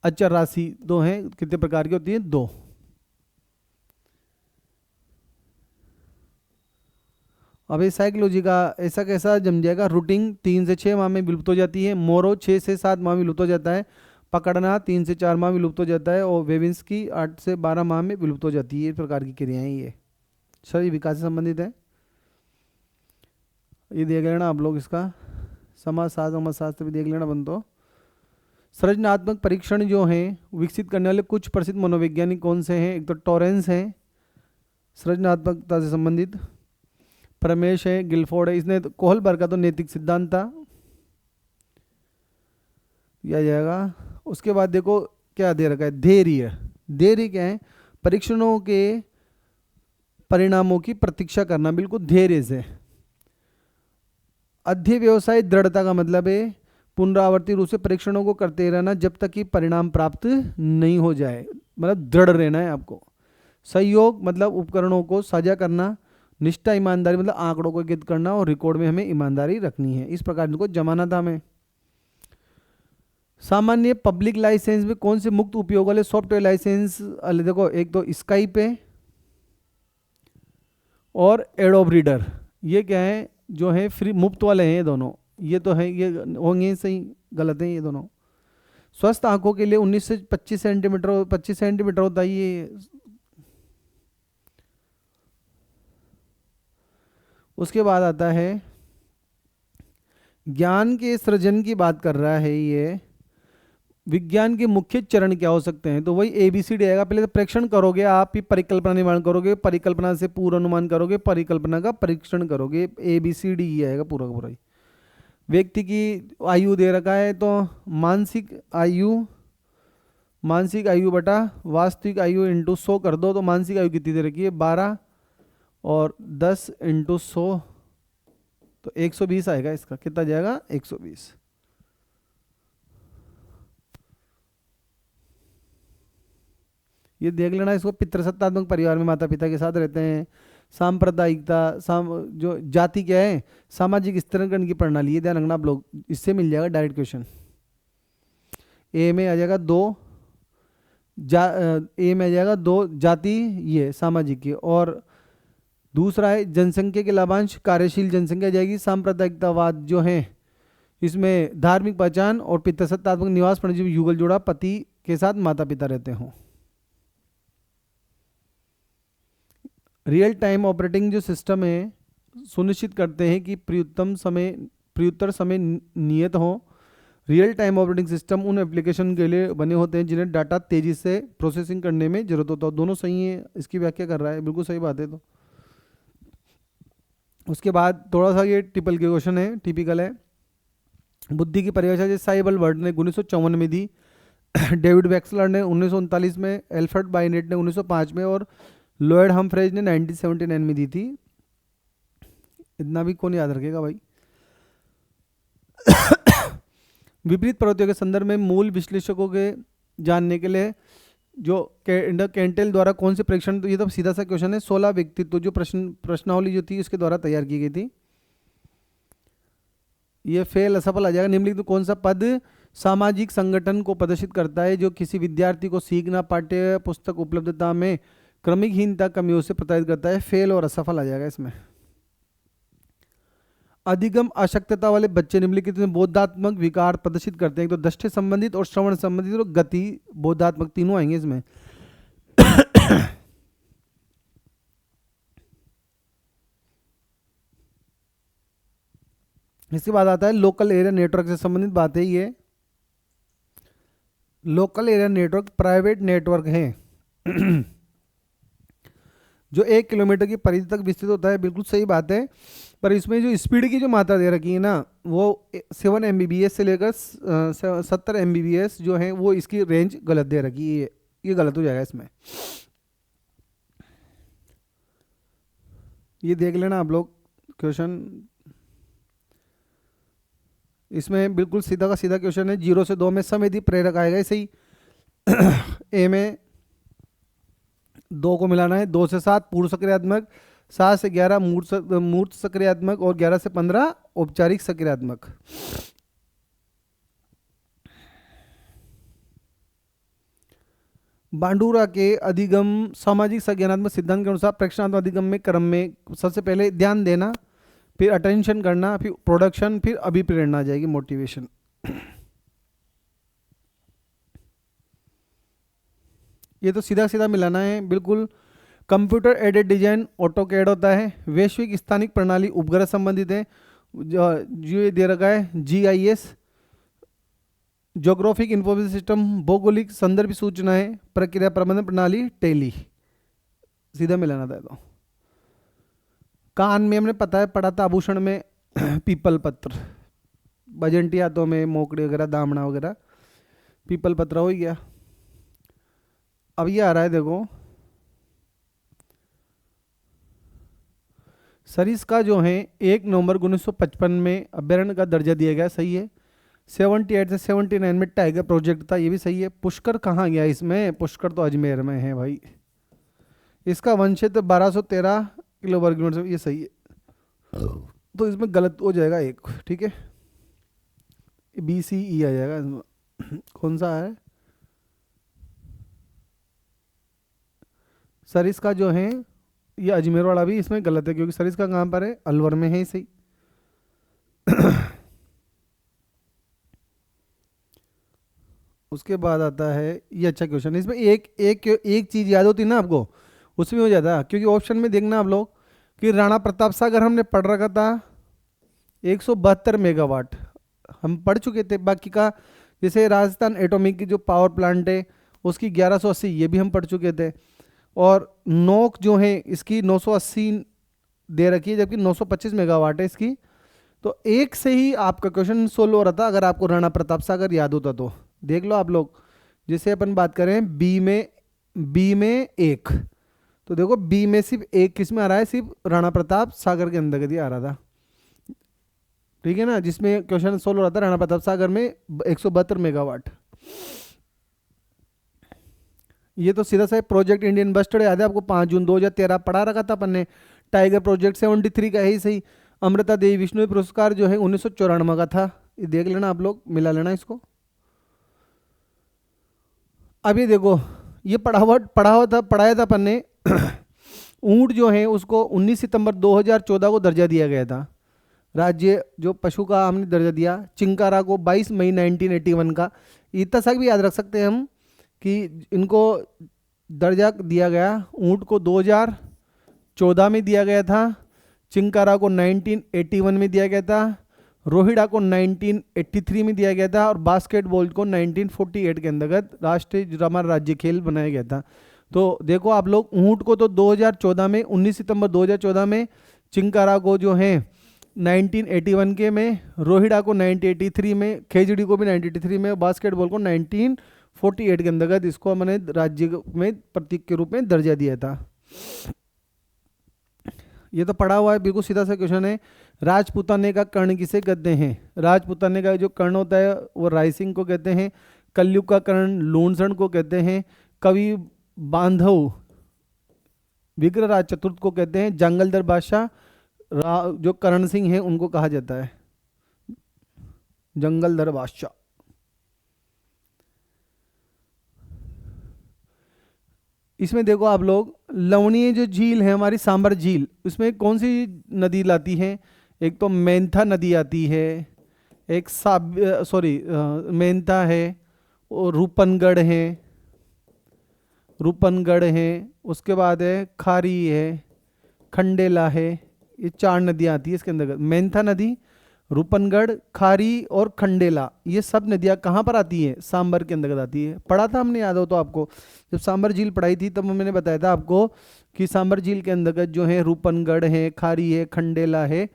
अचर राशि दो हैं, कितने प्रकार की होती है? दो। अब इस साइकोलॉजी का ऐसा कैसा जम जाएगा? रूटिंग 3 से 6 माह में विलुप्त हो जाती है, मोरो 6 से 7 माह में विलुप्त हो जाता है, पकड़ना 3 से 4 माह में विलुप्त हो जाता है, और वेविन्स्की 8 से 12 माह में विलुप्त हो जाती है। इस प्रकार की क्रियाएं ये शरीर विकास से संबंधित है। ये देख लेना आप लोग, इसका समाजशास्त्र भी देख लेना बन। तो सृजनात्मक परीक्षण जो हैं विकसित करने वाले कुछ प्रसिद्ध मनोवैज्ञानिक कौन से हैं? एक तो टॉरेंस हैं सृजनात्मकता से संबंधित, प्रमेश है, गिलफोर्ड है, इसने कोहलबर्ग का तो नैतिक सिद्धांत था, यह जाएगा। उसके बाद देखो क्या दे रखा है, धैर्य। धैर्य क्या है? परीक्षणों के परिणामों की प्रतीक्षा करना बिल्कुल धैर्य से। अध्यवसाय दृढ़ता का मतलब है पुनरावर्ती रूप से परीक्षणों को करते रहना जब तक कि परिणाम प्राप्त नहीं हो जाए, मतलब दृढ़ रहना है आपको। सहयोग मतलब उपकरणों को साझा करना। निष्ठा ईमानदारी मतलब आंकड़ों को इंगित करना, और रिकॉर्ड में हमें ईमानदारी रखनी है। इस प्रकार इनको जमाना था हमें। सामान्य पब्लिक लाइसेंस में कौन से मुक्त उपयोग वाले सॉफ्टवेयर लाइसेंस? देखो एक तो स्काइप है और एडोब रीडर, ये क्या है जो है फ्री मुफ्त वाले हैं ये दोनों, ये तो है, ये होंगे सही, गलत हैं ये दोनों। स्वस्थ आंखों के लिए 19 से 25 सेंटीमीटर होता है ये। उसके बाद आता है ज्ञान के सृजन की बात कर रहा है ये। विज्ञान के मुख्य चरण क्या हो सकते हैं? तो वही ABCD आएगा। पहले तो परीक्षण करोगे आप, ही परिकल्पना निर्माण करोगे, परिकल्पना से पूर्वानुमान करोगे, परिकल्पना का परीक्षण करोगे, ABCD ही आएगा पूरा का पूरा ही। व्यक्ति की आयु दे रखा है, तो मानसिक आयु बटा वास्तविक आयु इंटू 100 कर दो, तो मानसिक आयु कितनी दे रखी है? 12, और 10 इंटू 100 तो 120 आएगा। इसका कितना जाएगा? 120। ये देख लेना। इसको पितृसत्तात्मक परिवार में माता पिता के साथ रहते हैं, सांप्रदायिकता, जो जाति क्या है, सामाजिक स्तरीकरण की प्रणाली, ये ध्यान रखना आप लोग, इससे मिल जाएगा डायरेक्ट क्वेश्चन। ए में आ जाएगा दो ए में आ जाएगा दो जाति, ये सामाजिक की, और दूसरा है जनसंख्या के लाभांश, कार्यशील जनसंख्या जाएगी। सांप्रदायिकतावाद जो है इसमें धार्मिक पहचान और पितृसत्तात्मक निवास प्रणाली, युगल जोड़ा पति के साथ माता पिता रहते हों। रियल टाइम ऑपरेटिंग जो सिस्टम है सुनिश्चित करते हैं कि प्रयुत्तर समय नियत हो। रियल टाइम ऑपरेटिंग सिस्टम उन एप्लीकेशन के लिए बने होते हैं जिन्हें डाटा तेजी से प्रोसेसिंग करने में जरूरत होता है। दोनों सही है, इसकी व्याख्या कर रहा है, बिल्कुल सही बात है। तो उसके बाद थोड़ा सा ये टिपल के क्वेश्चन है, टिपिकल है। बुद्धि की परिभाषा जैसे साइबल वर्ड ने 1954 में दी, डेविड वेक्सलर ने 1939 में, एल्फ्रेड बाइनेट ने 1905 में, और लॉयड हम्फ्रेज ने 1979 में दी थी। इतना भी कौन याद रखेगा भाई। विपरीत प्रवृत्तियों के संदर्भ में मूल विश्लेषकों के जानने के लिए जो कैंटेल द्वारा कौन से परीक्षण, तो ये तो सीधा सा क्वेश्चन है। 16 व्यक्तित्व जो प्रश्नावली जो थी उसके द्वारा तैयार की गई थी। ये फेल असफल आ जाएगा। निम्नलिखित तो कौन सा पद सामाजिक संगठन को प्रदर्शित करता है जो किसी विद्यार्थी को सीखना, पाठ्य पुस्तक उपलब्धता में क्रमिकहीनता कमियों से प्रताड़ित करता है। फेल और असफल आ जाएगा इसमें। अधिगम अशक्तता वाले बच्चे निम्नलिखित में बोधात्मक विकार प्रदर्शित करते हैं। तो दृष्टि संबंधित और श्रवण संबंधित और गति बोधात्मक तीनों आएंगे इसमें। इसके बाद आता है लोकल एरिया नेटवर्क से संबंधित बात है। ये local area network private network है जो 1 किलोमीटर की परिधि तक विस्तृत होता है। बिल्कुल सही बात है, पर इसमें जो स्पीड की जो मात्रा दे रखी है ना, वो 7 MBPS से लेकर 70 MBPS जो है वो इसकी रेंज गलत दे रखी है। ये गलत हो जाएगा इसमें। ये देख लेना आप लोग क्वेश्चन। इसमें बिल्कुल सीधा का सीधा क्वेश्चन है। 0 से 2 में समवेदी प्रेरक आएगा, ऐसे ही ए में 2 को मिलाना है। 2 से 7 पूर्व सक्रियात्मक, 7 से 11 मूर्त सक्रियात्मक और 11 से 15 औपचारिक सक्रियात्मक। बांडुरा के अधिगम सामाजिक संज्ञानात्मक सिद्धांत के अनुसार प्रेक्षणात्मक अधिगम में क्रम में सबसे पहले ध्यान देना, फिर अटेंशन करना, फिर प्रोडक्शन, फिर अभिप्रेरणा आ जाएगी, मोटिवेशन। ये तो सीधा सीधा मिलाना है बिल्कुल। कंप्यूटर एडेड डिजाइन ऑटोकैड होता है। वैश्विक स्थानिक प्रणाली उपग्रह संबंधित है, जो ये दे रखा है GIS। ज्योग्राफिक इंफॉर्मेशन सिस्टम भौगोलिक संदर्भ सूचनाएं, प्रक्रिया प्रबंधन प्रणाली टेली, सीधा मिलाना था। तो कान में हमने पढ़ा था आभूषण में पीपल पत्र, बजंटी हाथों में मोकड़े वगैरह, दामना वगैरह, पीपल पत्र हो गया। अब ये आ रहा है देखो, सरिस्का जो है 1 नवंबर 1955 में अभ्यारण्य का दर्जा दिया गया, सही है। 78 से 79 में टाइगर प्रोजेक्ट था, ये भी सही है। पुष्कर कहाँ गया इसमें? पुष्कर तो अजमेर में है भाई। इसका वन क्षेत्र 1213 किलो वर्ग मीटर, ये सही है। तो इसमें गलत हो जाएगा एक, ठीक है, BCE आ जाएगा इसमें। कौन सा है? सरिस्का जो है ये अजमेर वाला भी इसमें गलत है, क्योंकि सरिस्का कहाँ पर है? अलवर में है, सही। उसके बाद आता है ये अच्छा क्वेश्चन। इसमें एक चीज याद होती ना आपको, उसमें हो जाता, क्योंकि ऑप्शन में देखना आप लोग कि राणा प्रताप सागर हमने पढ़ रखा था 172 मेगावाट हम पढ़ चुके थे। बाकी का जैसे राजस्थान एटॉमिक की जो पावर प्लांट है उसकी 1180, ये भी हम पढ़ चुके थे। और नोक जो है इसकी 980 दे रखी है, जबकि 925 मेगावाट है इसकी। तो एक से ही आपका क्वेश्चन सोल्व हो रहा था, अगर आपको राणा प्रताप सागर याद होता तो। देख लो आप लोग, जैसे अपन बात करें बी में 1, तो देखो बी में सिर्फ 1 किस में आ रहा है? सिर्फ राणा प्रताप सागर के अंतर्गत ही आ रहा था, ठीक है ना, जिसमें क्वेश्चन सोल्व हो रहा था राणा प्रताप सागर में 172 मेगावाट। ये तो सीधा सा प्रोजेक्ट इंडियन बस्टर्ड याद है आपको, 5 जून 2013 पढ़ा रखा था अपन ने। टाइगर प्रोजेक्ट 73 का है ही सही। अमृता देवी विश्नोई पुरस्कार जो है 1994 का था, ये देख लेना आप लोग, मिला लेना इसको। अब ये देखो, ये पढ़ाया था अपन ने ऊंट जो है उसको 19 सितंबर 2014 को दर्जा दिया गया था, राज्य जो पशु का हमने दर्जा दिया। चिंकारा को 22 मई 1981 का। इतना सा भी याद रख सकते हैं हम कि इनको दर्जा दिया गया, ऊंट को 2014 में दिया गया था, चिंकारा को 1981 में दिया गया था, रोहिड़ा को 1983 में दिया गया था, और बास्केटबॉल को 1948 के अंतर्गत राष्ट्रीय हमारा राज्य खेल बनाया गया था। तो देखो आप लोग, ऊंट को तो 2014 में 19 सितंबर 2014 में, चिंकारा को जो है 1981 के में, रोहिड़ा को 1983 में, खेजड़ी को भी 1983 में, बास्केटबॉल को 1948 के अंतर्गत इसको हमने राज्य में प्रतीक के रूप में दर्जा दिया था। ये तो पढ़ा हुआ है, बिल्कुल सीधा सा क्वेश्चन है। राजपूताने का कर्ण किसे कहते हैं? राजपूताने का जो कर्ण होता है वो रायसिंह को कहते हैं। कलयुग का कर्ण लूणसण को कहते हैं। कवि बांधव विग्रहराज चतुर्थ को कहते हैं। जंगलदर बादशाह जो करण सिंह है उनको कहा जाता है जंगलदर बादशाह। इसमें देखो आप लोग, लवणीय जो झील है हमारी सांबर झील, उसमें कौन सी नदी लाती है? एक तो मेंथा नदी आती है, एक मेंथा है, और रूपनगढ़ है, उसके बाद है खारी है, खंडेला है। ये 4 नदियाँ आती है इसके अंदर। मेंथा नदी, रूपनगढ़, खारी और खंडेला, ये सब नदियाँ कहाँ पर आती है? सांबर के अंदर आती है। पढ़ा था हमने, याद हो तो आपको, जब सांबर झील पढ़ाई थी तब मैंने बताया था आपको कि सांबर झील के अंतर्गत जो है रूपनगढ़ है, खारी है, खंडेला है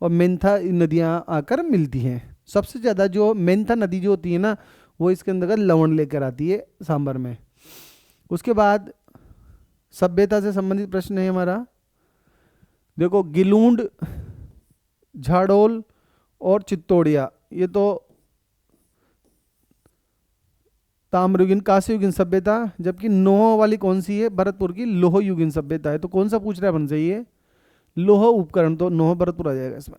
और मेंथा नदियाँ आकर मिलती हैं। सबसे ज़्यादा जो मेंथा नदी जो होती है ना, वो इसके अंतर्गत लवण लेकर आती है सांबर में। उसके बाद सभ्यता से संबंधित प्रश्न है हमारा। देखो, गिलूंड, झाड़ोल और चित्तौड़िया, ये तो ताम्रयुगीन कांस्ययुगीन सभ्यता, जबकि नोह वाली कौन सी है? भरतपुर की लोह युगीन सभ्यता है। तो कौन सा पूछ रहा है? बन चाहिए लोह उपकरण, तो नोह भरतपुर आ जाएगा इसमें।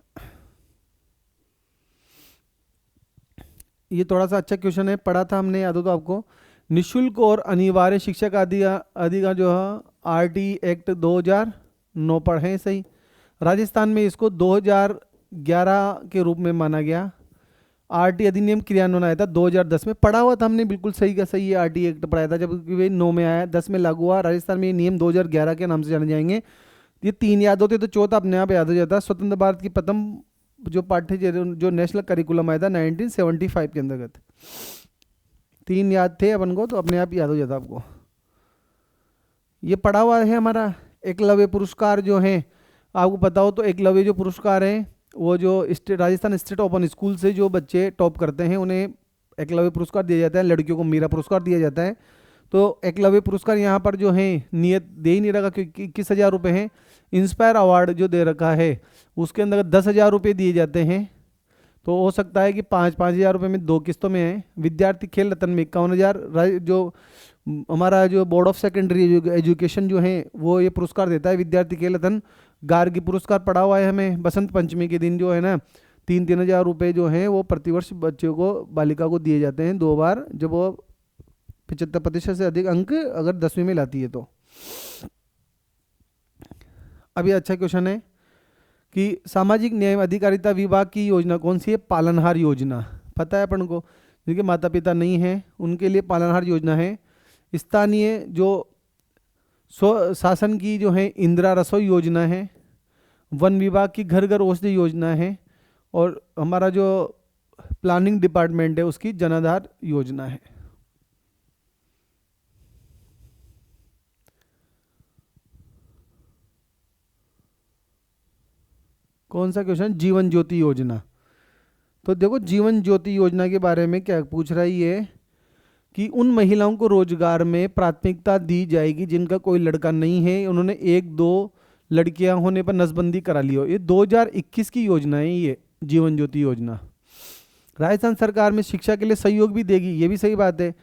ये थोड़ा सा अच्छा क्वेश्चन है, पढ़ा था हमने, याद हो तो आपको। निशुल्क और अनिवार्य शिक्षक आदि का जो है RT एक्ट 2009 पढ़े सही। राजस्थान में इसको 2011 के रूप में माना गया। RT अधिनियम क्रियान्वयन आया था 2010 में। पढ़ा हुआ था हमने, बिल्कुल सही का सही, RT एक्ट पढ़ाया था, जब 9 में आया, 10 में लागू हुआ। राजस्थान में ये नियम 2011 के नाम से जाने जाएंगे। ये 3 याद होते तो चौथा अपने आप याद हो जाता। स्वतंत्र भारत की प्रथम जो जो नेशनल करिकुलम आया था 1975 के अंतर्गत, 3 याद थे अपन को तो अपने आप याद हो जाता आपको। ये पढ़ा हुआ है हमारा। एकलव्य पुरस्कार जो है, आपको पता हो तो एकलव्य जो पुरस्कार है, वो जो राजस्थान स्टेट ओपन स्कूल से जो बच्चे टॉप करते हैं उन्हें एकलव्य पुरस्कार दिया जाता है। लड़कियों को मीरा पुरस्कार दिया जाता है। तो एकलव्य पुरस्कार यहाँ पर जो है नियत दे ही नहीं रखा, क्योंकि 21,000 रुपये हैं। इंस्पायर अवार्ड जो दे रखा है उसके अंदर 10,000 रुपये दिए जाते हैं। तो हो सकता है कि 5,000 रुपये में 2 किस्तों में है। विद्यार्थी खेल रत्न में 51,000, जो हमारा जो बोर्ड ऑफ सेकेंडरी एजुकेशन जो है वो ये पुरस्कार देता है, विद्यार्थी खेल रत्न। गार्गी पुरस्कार पड़ा हुआ है हमें, बसंत पंचमी के दिन जो है ना 3,000 रुपये जो है वो प्रतिवर्ष बच्चों को, बालिका को दिए जाते हैं 2 बार, जब वो 75% से अधिक अंक अगर 10वीं में लाती है तो। अभी अच्छा क्वेश्चन है कि सामाजिक न्याय अधिकारिता विभाग की योजना कौन सी है? पालनहार योजना। पता है अपन को, जिनके माता पिता नहीं हैं उनके लिए पालनहार योजना है। स्थानीय जो स्व शासन की जो है इंदिरा रसोई योजना है। वन विभाग की घर घर औषधि योजना है। और हमारा जो प्लानिंग डिपार्टमेंट है उसकी जनाधार योजना है। कौन सा क्वेश्चन? जीवन ज्योति योजना। तो देखो, जीवन ज्योति योजना के बारे में क्या पूछ रहा है ये, कि उन महिलाओं को रोजगार में प्राथमिकता दी जाएगी जिनका कोई लड़का नहीं है, उन्होंने 1-2 लड़कियां होने पर नसबंदी करा ली हो। ये 2021 की योजना है ये जीवन ज्योति योजना। राजस्थान सरकार में शिक्षा के लिए सहयोग भी देगी, ये भी सही बात है।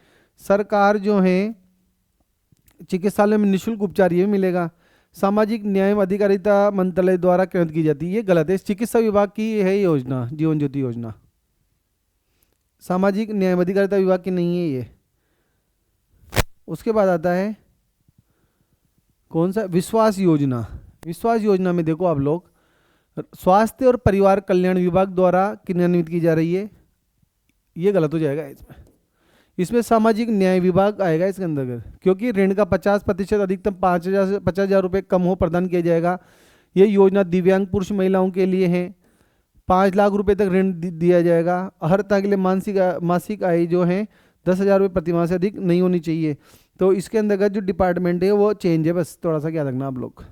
सरकार जो है चिकित्सालय में निःशुल्क उपचार ये भी मिलेगा। सामाजिक न्याय एवं अधिकारिता मंत्रालय द्वारा क्रियान्वित की जाती है, ये गलत है। चिकित्सा विभाग की है योजना, जीवन ज्योति योजना, सामाजिक न्याय एवं अधिकारिता विभाग की नहीं है ये। उसके बाद आता है कौन सा, विश्वास योजना। विश्वास योजना में देखो आप लोग, स्वास्थ्य और परिवार कल्याण विभाग द्वारा क्रियान्वित की जा रही है, ये गलत हो जाएगा इसमें। इसमें सामाजिक न्याय विभाग आएगा इसके अंतर्गत, क्योंकि ऋण का 50% अधिकतम 5,000 से 50,000 रुपये कम हो प्रदान किया जाएगा। ये योजना दिव्यांग पुरुष महिलाओं के लिए है। 5 लाख रुपए तक ऋण दिया जाएगा। अर्हता के लिए मासिक आय जो है 10,000 रुपये प्रतिमाह से अधिक नहीं होनी चाहिए। तो इसके अंतर्गत जो डिपार्टमेंट है वो चेंज है, बस थोड़ा सा क्या रखना आप लोग।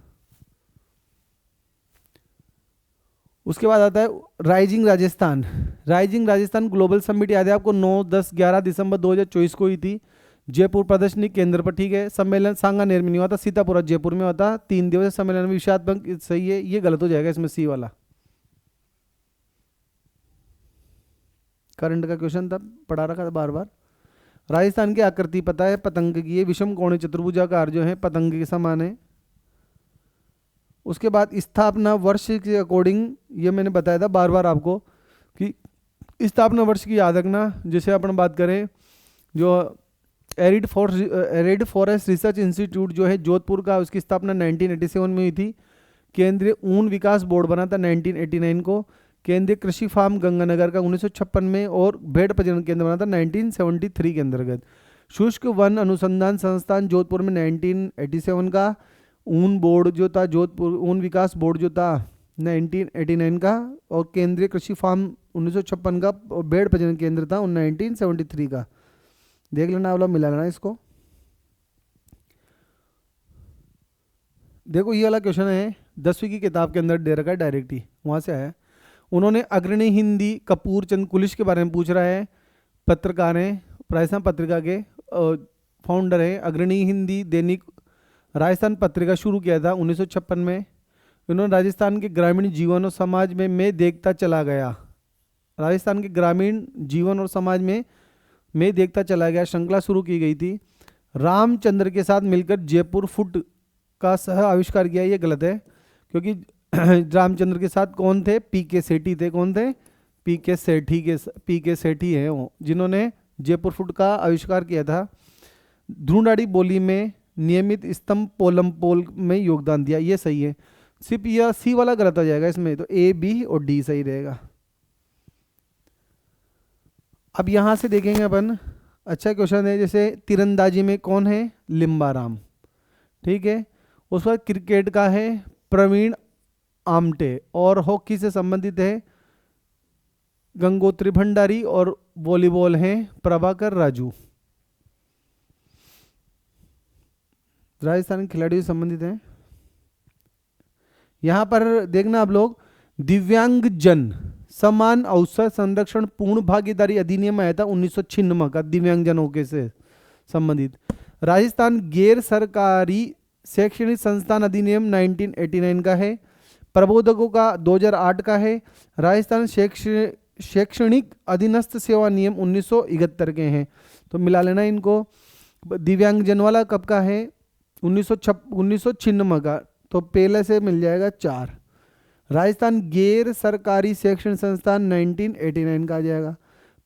उसके बाद आता है rising Rajasthan. Rising Rajasthan global summit याद है आपको, 9, 10, 11 दिसंबर 2024 को हुई थी जयपुर प्रदर्शनी केंद्र पर, ठीक है। सम्मेलन सांगानेर में नहीं हुआ था, सीतापुर जयपुर में होता। 3 दिवसीय सम्मेलन में विषयात्मक, सही है, ये गलत हो जाएगा इसमें सी वाला। करंट का क्वेश्चन था, पढ़ा रखा था बार बार। राजस्थान की आकृति पता है, पतंग की है, विषम कोणीय चतुर्भुजाकार जो है पतंग के समान है। उसके बाद स्थापना वर्ष के अकॉर्डिंग, ये मैंने बताया था बार बार आपको कि स्थापना वर्ष की याद रखना। जैसे अपन बात करें जो एरिड फॉरेस्ट रिसर्च इंस्टीट्यूट जो है जोधपुर का, उसकी स्थापना 1987 में हुई थी। केंद्रीय ऊन विकास बोर्ड बना था 1989 को। केंद्रीय कृषि फार्म गंगानगर का 1956 में, और भेड़ प्रजनन केंद्र बना था 1973 के अंतर्गत। शुष्क वन अनुसंधान संस्थान जोधपुर में 1987 का। ऊन बोर्ड जो था जोधपुर, ऊन विकास बोर्ड जो था 1989 का, और केंद्रीय कृषि फार्म 1956 का, और भेड़ प्रजनन केंद्र था 1973 का। देख लेना, वाला मिला लेना इसको। देखो ये वाला क्वेश्चन है 10वीं की किताब के अंदर दे रखा है, डायरेक्ट ही वहाँ से आया। उन्होंने अग्रणी हिंदी कपूर चंद कुलिश के बारे में पूछ रहा है। पत्रकार हैं, राजस्थान पत्रिका के फाउंडर हैं। अग्रणी हिंदी दैनिक राजस्थान पत्रिका शुरू किया था 1956 में। इन्होंने राजस्थान के ग्रामीण जीवन और समाज में मैं देखता चला गया, राजस्थान के ग्रामीण जीवन और समाज में मैं देखता चला गया श्रृंखला शुरू की गई थी। रामचंद्र के साथ मिलकर जयपुर फुट का सह आविष्कार किया, ये गलत है, क्योंकि रामचंद्र के साथ कौन थे, पीके सेठी थे। कौन थे, पीके सेठी हैं वो, जिन्होंने जयपुर फुट का आविष्कार किया था। ध्रुंडाड़ी बोली में नियमित स्तंभ पोलम पोल में योगदान दिया, ये सही है। सिर्फ यह सी वाला गलत हो जाएगा इसमें, तो ए, बी और डी सही रहेगा। अब यहां से देखेंगे अपन, अच्छा क्वेश्चन है। जैसे तीरंदाजी में कौन है, लिम्बाराम, ठीक है। उस पर क्रिकेट का है प्रवीण आमटे, और हॉकी से संबंधित है गंगोत्री भंडारी, और वॉलीबॉल है प्रभाकर राजू। राजस्थान के खिलाड़ियों से संबंधित हैं। यहां पर देखना आप लोग, दिव्यांग जन समान अवसर संरक्षण पूर्ण भागीदारी अधिनियम आया था 1996 का, दिव्यांगजनों के से संबंधित। राजस्थान गैर सरकारी शैक्षणिक संस्थान अधिनियम 1989 का है। प्रबोधकों का 2008 का है। राजस्थान शैक्षणिक अधीनस्थ सेवा नियम 1971 के हैं, तो मिला लेना इनको। दिव्यांगजन वाला कब का है, 1996 का, तो पहले से मिल जाएगा 4। राजस्थान गैर सरकारी शैक्षणिक संस्थान 1989 का आ जाएगा।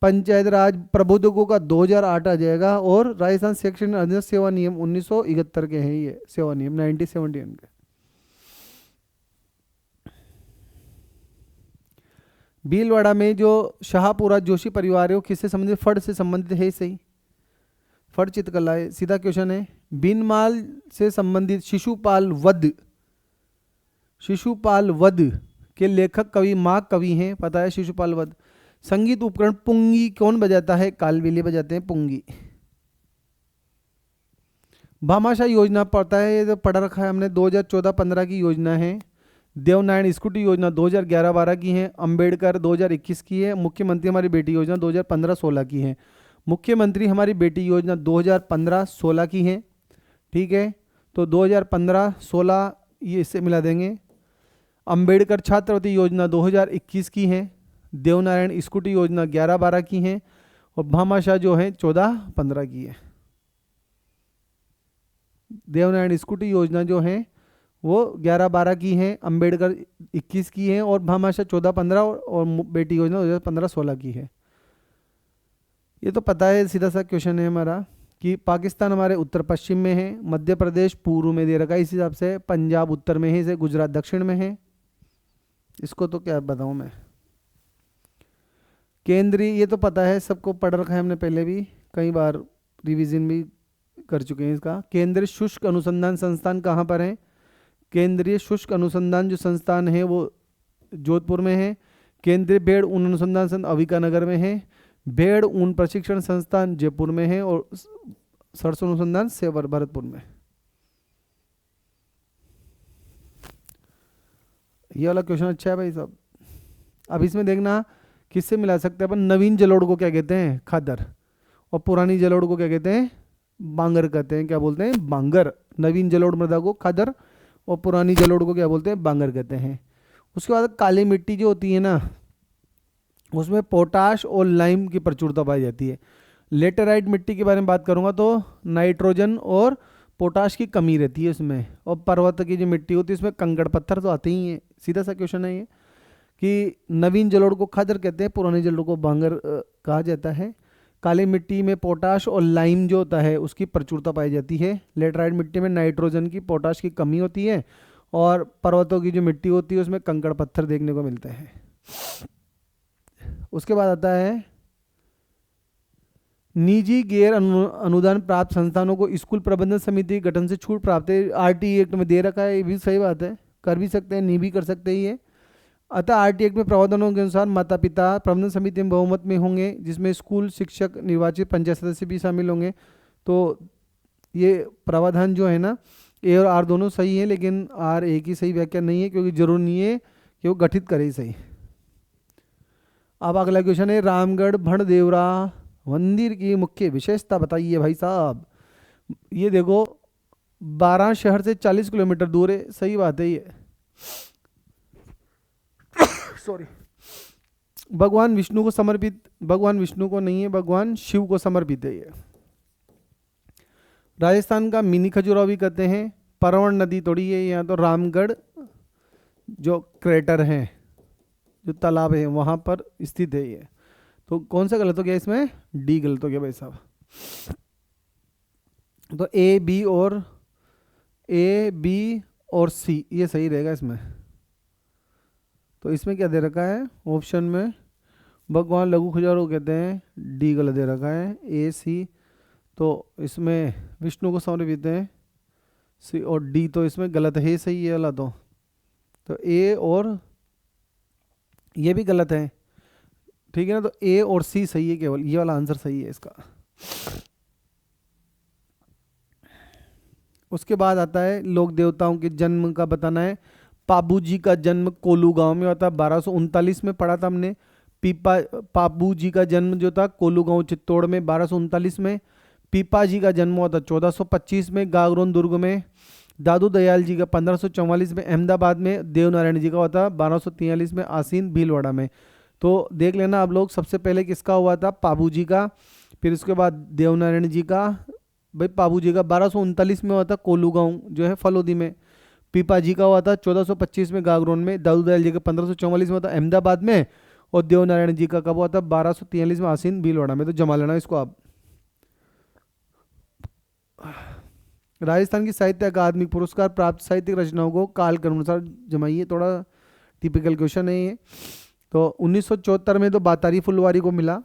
पंचायत राज प्रबोधकों का 2008 आ जाएगा, और राजस्थान शैक्षणिक अधीनस्थ सेवा नियम 1971 के हैं, ये सेवा नियम 1971 के। भीलवाड़ा में जो शाहपुरा जोशी परिवार है वो किससे संबंधित, फड़ से संबंधित है, सही। फड़ चित्रकला है, सीधा क्वेश्चन है। बीनमाल से संबंधित शिशुपाल वध के लेखक कवि माँ कवि हैं, पता है शिशुपाल वध। संगीत उपकरण पुंगी कौन बजाता है, कालबेलिया बजाते हैं पुंगी। भामाशाह योजना पता है, ये तो पढ़ा रखा है हमने, 2014-15 की योजना है। देवनारायण स्कूटी योजना 2011-12 की है। अंबेडकर 2021 की है। मुख्यमंत्री हमारी बेटी योजना 2015-16 की है। मुख्यमंत्री हमारी बेटी योजना 2015-16 की है, ठीक है। तो 2015-16 ये इससे मिला देंगे। अंबेडकर छात्रवृत्ति योजना 2021 की है। देवनारायण स्कूटी योजना 11-12 की है, और भामाशाह जो है 14-15 की है। देवनारायण स्कूटी योजना जो है वो 11-12 की हैं, अंबेडकर 21 की हैं, और भामाशाह 14-15 और बेटी योजना 2015-16 की है। ये तो पता है, सीधा सा क्वेश्चन है हमारा कि पाकिस्तान हमारे उत्तर पश्चिम में है, मध्य प्रदेश पूर्व में दे रखा है इस हिसाब से, पंजाब उत्तर में है, इसे गुजरात दक्षिण में है। इसको तो क्या बताऊं मैं। केंद्रीय, ये तो पता है, सबको पढ़ रखा है हमने पहले भी, कई बार रिवीजन भी कर चुके हैं इसका। केंद्रीय शुष्क अनुसंधान संस्थान कहाँ पर है? केंद्रीय शुष्क अनुसंधान जो संस्थान है वो जोधपुर में है। केंद्रीय भेड़ ऊन अनुसंधान संस्थान अविका नगर में है। भेड़ ऊन प्रशिक्षण संस्थान जयपुर में है, और सरसों अनुसंधान सेवर भरतपुर में। ये वाला क्वेश्चन अच्छा है भाई साहब। अब इसमें देखना किससे मिला सकते हैं अपन। नवीन जलोढ़ को क्या कहते हैं? खादर। और पुरानी जलोढ़ को क्या कहते हैं? बांगर कहते हैं। क्या बोलते हैं? बांगर। नवीन जलोढ़ मृदा को खादर, और पुरानी जलोढ़ को क्या बोलते हैं? बांगर कहते हैं। उसके बाद काली मिट्टी जो होती है ना, उसमें पोटाश और लाइम की प्रचुरता पाई जाती है। लेटेराइट मिट्टी के बारे में बात करूंगा तो नाइट्रोजन और पोटाश की कमी रहती है उसमें। और पर्वत की जो मिट्टी होती है उसमें कंकड़ पत्थर तो आते ही हैं। सीधा सा क्वेश्चन है ये कि नवीन जलोढ़ को खादर कहते हैं, पुरानी जलोढ़ को बांगर कहा जाता है। काली मिट्टी में पोटाश और लाइम जो होता है उसकी प्रचुरता पाई जाती है। लेटराइट मिट्टी में नाइट्रोजन की, पोटाश की कमी होती है। और पर्वतों की जो मिट्टी होती है उसमें कंकड़ पत्थर देखने को मिलते हैं। उसके बाद आता है निजी गैर अनुदान प्राप्त संस्थानों को स्कूल प्रबंधन समिति गठन से छूट प्राप्त है। आरटी एक्ट में दे रखा है, ये भी सही बात है, कर भी सकते हैं, नहीं भी कर सकते ही है। अतः आरटी एक्ट में प्रावधानों के अनुसार माता पिता प्रबंधन समिति में बहुमत में होंगे, जिसमें स्कूल शिक्षक, निर्वाचित पंचायत सदस्य भी शामिल होंगे। तो ये प्रावधान जो है ना, ए और आर दोनों सही है, लेकिन आर एक ही सही व्याख्या नहीं है, क्योंकि जरूर नहीं है कि वो गठित करे ही सही। अब अगला क्वेश्चन है रामगढ़ भणदेवरा मंदिर की मुख्य विशेषता बताइए भाई साहब। ये देखो 12 शहर से 40 किलोमीटर दूर है, सही बात है ये। सॉरी। भगवान विष्णु को समर्पित, भगवान विष्णु को नहीं है, भगवान शिव को समर्पित है ये। राजस्थान का मिनी खजुराहो भी कहते हैं। परवण नदी थोड़ी है यहाँ, तो रामगढ़ जो क्रेटर है, जो तालाब है, वहाँ पर स्थित है ये। तो कौन सा गलत हो गया इसमें? डी गलत हो गया भाई साहब। तो ए बी और सी ये सही रहेगा इसमें। तो इसमें क्या दे रखा है ऑप्शन में? भगवान लघु खजुराहो कहते हैं, डी गलत दे रखा है, ए सी। तो इसमें विष्णु को समर्पित है, सी और डी तो इसमें गलत है, सही है वाला तो ए और ये भी गलत है, ठीक है ना। तो ए और सी सही है, केवल ये वाला आंसर सही है इसका। उसके बाद आता है लोक देवताओं के जन्म का बताना है। पाबू जी का जन्म कोलू गांव में होता है, 1239 में पढ़ा था हमने। पाबू जी का जन्म जो था कोलू गांव चित्तौड़ में 1239 में। पीपा जी का जन्म हुआ था 1425 में गागरोन दुर्ग में। दादू दयाल जी का 1544 में अहमदाबाद में। देवनारायण जी का हुआ था 1243 में आसीन भीलवाड़ा में। तो देख लेना आप लोग, सबसे पहले किसका हुआ था? पाबू जी का, फिर उसके बाद देवनारायण जी का। भाई पाबू जी का 1239 में हुआ था कोलू गांव जो है फलोदी में। पीपा जी का हुआ था 1425 में गागरोन में। दादू दयाल जी का 1544 में हुआ था अहमदाबाद में। और देवनारायण जी का कब हुआ था? 1243 में आसीन भीलवाड़ा में। तो जमा लेना इसको आप। राजस्थान की साहित्य अकादमी पुरस्कार प्राप्त साहित्यिक रचनाओं को काल क्रम अनुसार जमाइए। थोड़ा टिपिकल क्वेश्चन है ये। तो 1974 में तो बातारी फुलवारी को मिला।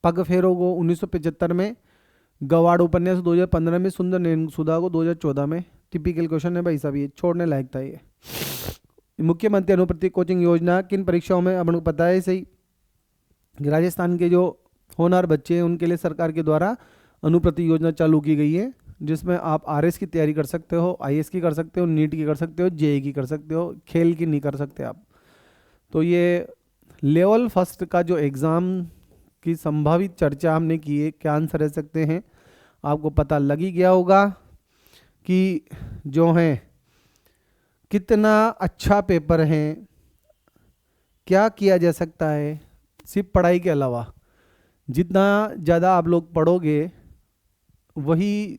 पग फेरो को 1975 में। गवाड़ उपन्यास 2015 में। सुंदर नयन सुधा को 2014 में। टिपिकल क्वेश्चन है भाई साहब, ये छोड़ने लायक था ये। मुख्यमंत्री अनुप्रति कोचिंग योजना किन परीक्षाओं में? अपन को पता है सही, राजस्थान के जो होनहार बच्चे हैं उनके लिए सरकार के द्वारा अनुप्रति योजना चालू की गई है, जिसमें आप आरएस की तैयारी कर सकते हो, आईएएस की कर सकते हो, नीट की कर सकते हो, जेई की कर सकते हो, खेल की नहीं कर सकते आप। तो ये लेवल फर्स्ट का जो एग्ज़ाम की संभावित चर्चा हमने की है, क्या आंसर रह सकते हैं, आपको पता लग ही गया होगा कि जो है कितना अच्छा पेपर है, क्या किया जा सकता है सिर्फ पढ़ाई के अलावा। जितना ज़्यादा आप लोग पढ़ोगे वही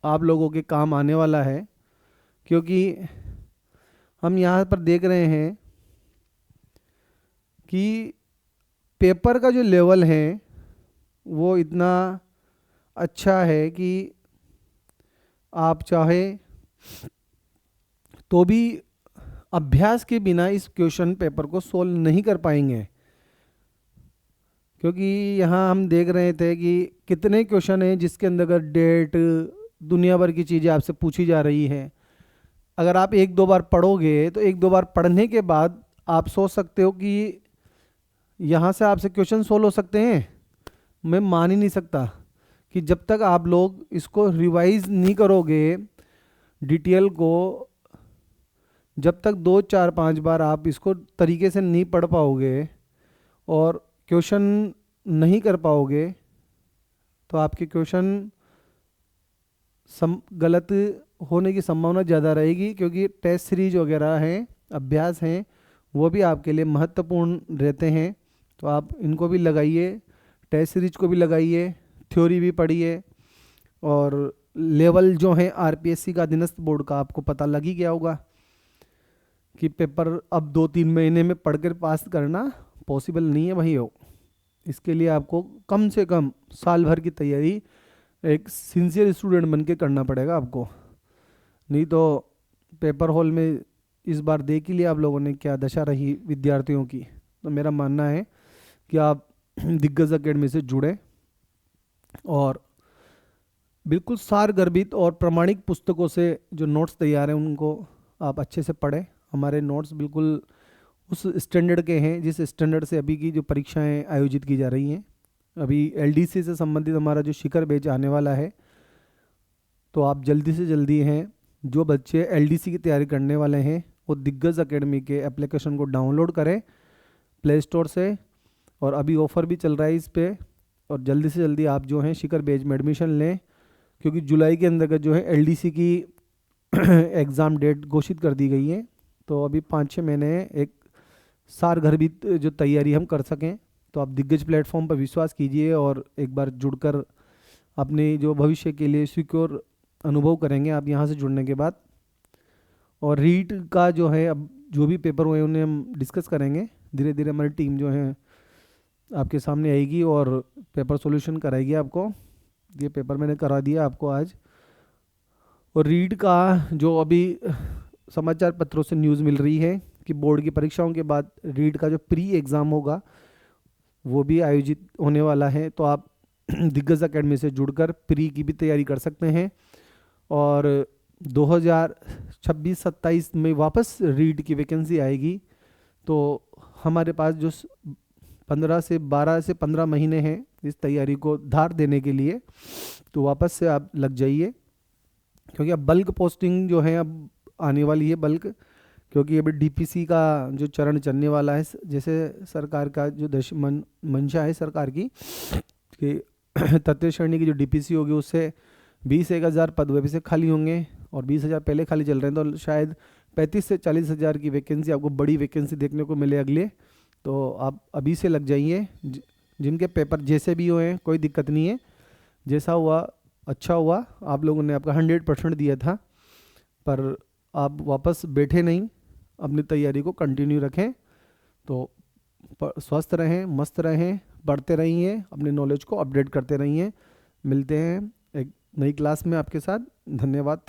आप लोगों के काम आने वाला है। क्योंकि हम यहाँ पर देख रहे हैं कि पेपर का जो लेवल है वो इतना अच्छा है कि आप चाहे तो भी अभ्यास के बिना इस क्वेश्चन पेपर को सोल्व नहीं कर पाएंगे। क्योंकि यहाँ हम देख रहे थे कि कितने क्वेश्चन हैं जिसके अंदर डेट, दुनिया भर की चीज़ें आपसे पूछी जा रही हैं। अगर आप एक दो बार पढ़ोगे तो एक दो बार पढ़ने के बाद आप सोच सकते हो कि यहाँ से आपसे क्वेश्चन सोल्व हो सकते हैं। मैं मान ही नहीं सकता कि जब तक आप लोग इसको रिवाइज नहीं करोगे डिटेल को, जब तक 2 4 5 बार आप इसको तरीके से नहीं पढ़ पाओगे और क्वेश्चन नहीं कर पाओगे तो आपके क्वेश्चन गलत होने की संभावना ज़्यादा रहेगी। क्योंकि टेस्ट सीरीज वगैरह हैं, अभ्यास हैं, वो भी आपके लिए महत्वपूर्ण रहते हैं। तो आप इनको भी लगाइए, टेस्ट सीरीज को भी लगाइए, थ्योरी भी पढ़िए। और लेवल जो है आरपीएससी का, अधीनस्थ बोर्ड का, आपको पता लग ही गया होगा कि पेपर अब 2 3 महीने में पढ़कर पास करना पॉसिबल नहीं है भाई हो। इसके लिए आपको कम से कम साल भर की तैयारी एक सिंसियर स्टूडेंट बन के करना पड़ेगा आपको। नहीं तो पेपर हॉल में इस बार देख ही लिया आप लोगों ने क्या दशा रही विद्यार्थियों की। तो मेरा मानना है कि आप दिग्गज अकेडमी से जुड़े और बिल्कुल सार गर्भित और प्रमाणिक पुस्तकों से जो नोट्स तैयार हैं उनको आप अच्छे से पढ़ें। हमारे नोट्स बिल्कुल उस स्टैंडर्ड के हैं जिस स्टैंडर्ड से अभी की जो परीक्षाएं आयोजित की जा रही हैं। अभी एलडीसी से संबंधित हमारा जो शिखर बैच आने वाला है, तो आप जल्दी से जल्दी हैं जो बच्चे एलडीसी की तैयारी करने वाले हैं वो दिग्गज अकेडमी के एप्लीकेशन को डाउनलोड करें प्ले स्टोर से। और अभी ऑफ़र भी चल रहा है इस पे, और जल्दी से जल्दी आप जो हैं शिखर बैच में एडमिशन लें। क्योंकि जुलाई के अंतर्गत जो है एलडीसी की एग्ज़ाम डेट घोषित कर दी गई है। तो अभी 5 6 महीने एक सार गर्भित जो तैयारी हम कर सकें। तो आप दिग्गज प्लेटफॉर्म पर विश्वास कीजिए और एक बार जुड़कर अपने जो भविष्य के लिए सिक्योर अनुभव करेंगे आप यहाँ से जुड़ने के बाद। और रीट का जो है अब जो भी पेपर हुए उन्हें हम डिस्कस करेंगे। धीरे धीरे हमारी टीम जो है आपके सामने आएगी और पेपर सॉल्यूशन कराएगी आपको। ये पेपर मैंने करा दिया आपको आज। और रीट का जो अभी समाचार पत्रों से न्यूज़ मिल रही है कि बोर्ड की परीक्षाओं के बाद रीट का जो प्री एग्ज़ाम होगा वो भी आयोजित होने वाला है। तो आप दिग्गज अकेडमी से जुड़कर प्री की भी तैयारी कर सकते हैं। और 2026-27 में वापस रीट की वैकेंसी आएगी। तो हमारे पास जो 12 से 15 महीने हैं इस तैयारी को धार देने के लिए, तो वापस से आप लग जाइए। क्योंकि अब बल्क पोस्टिंग जो है अब आने वाली है बल्क। क्योंकि अभी डीपीसी का जो चरण चलने वाला है, जैसे सरकार का जो मंशा है सरकार की कि तृतीय श्रेणी की जो डीपीसी होगी उससे 20-1 हज़ार पद वैसे से खाली होंगे और 20 हज़ार पहले खाली चल रहे हैं। तो शायद 35 से 40 हज़ार की वैकेंसी आपको बड़ी वैकेंसी देखने को मिले अगले। तो आप अभी से लग जाइए। जिनके पेपर जैसे भी हुए हैं कोई दिक्कत नहीं है, जैसा हुआ अच्छा हुआ। आप लोगों ने आपका 100% दिया था, पर आप वापस बैठे नहीं, अपनी तैयारी को कंटिन्यू रखें। तो स्वस्थ रहें, मस्त रहें, पढ़ते रहिए, अपने नॉलेज को अपडेट करते रहिए। मिलते हैं एक नई क्लास में आपके साथ। धन्यवाद।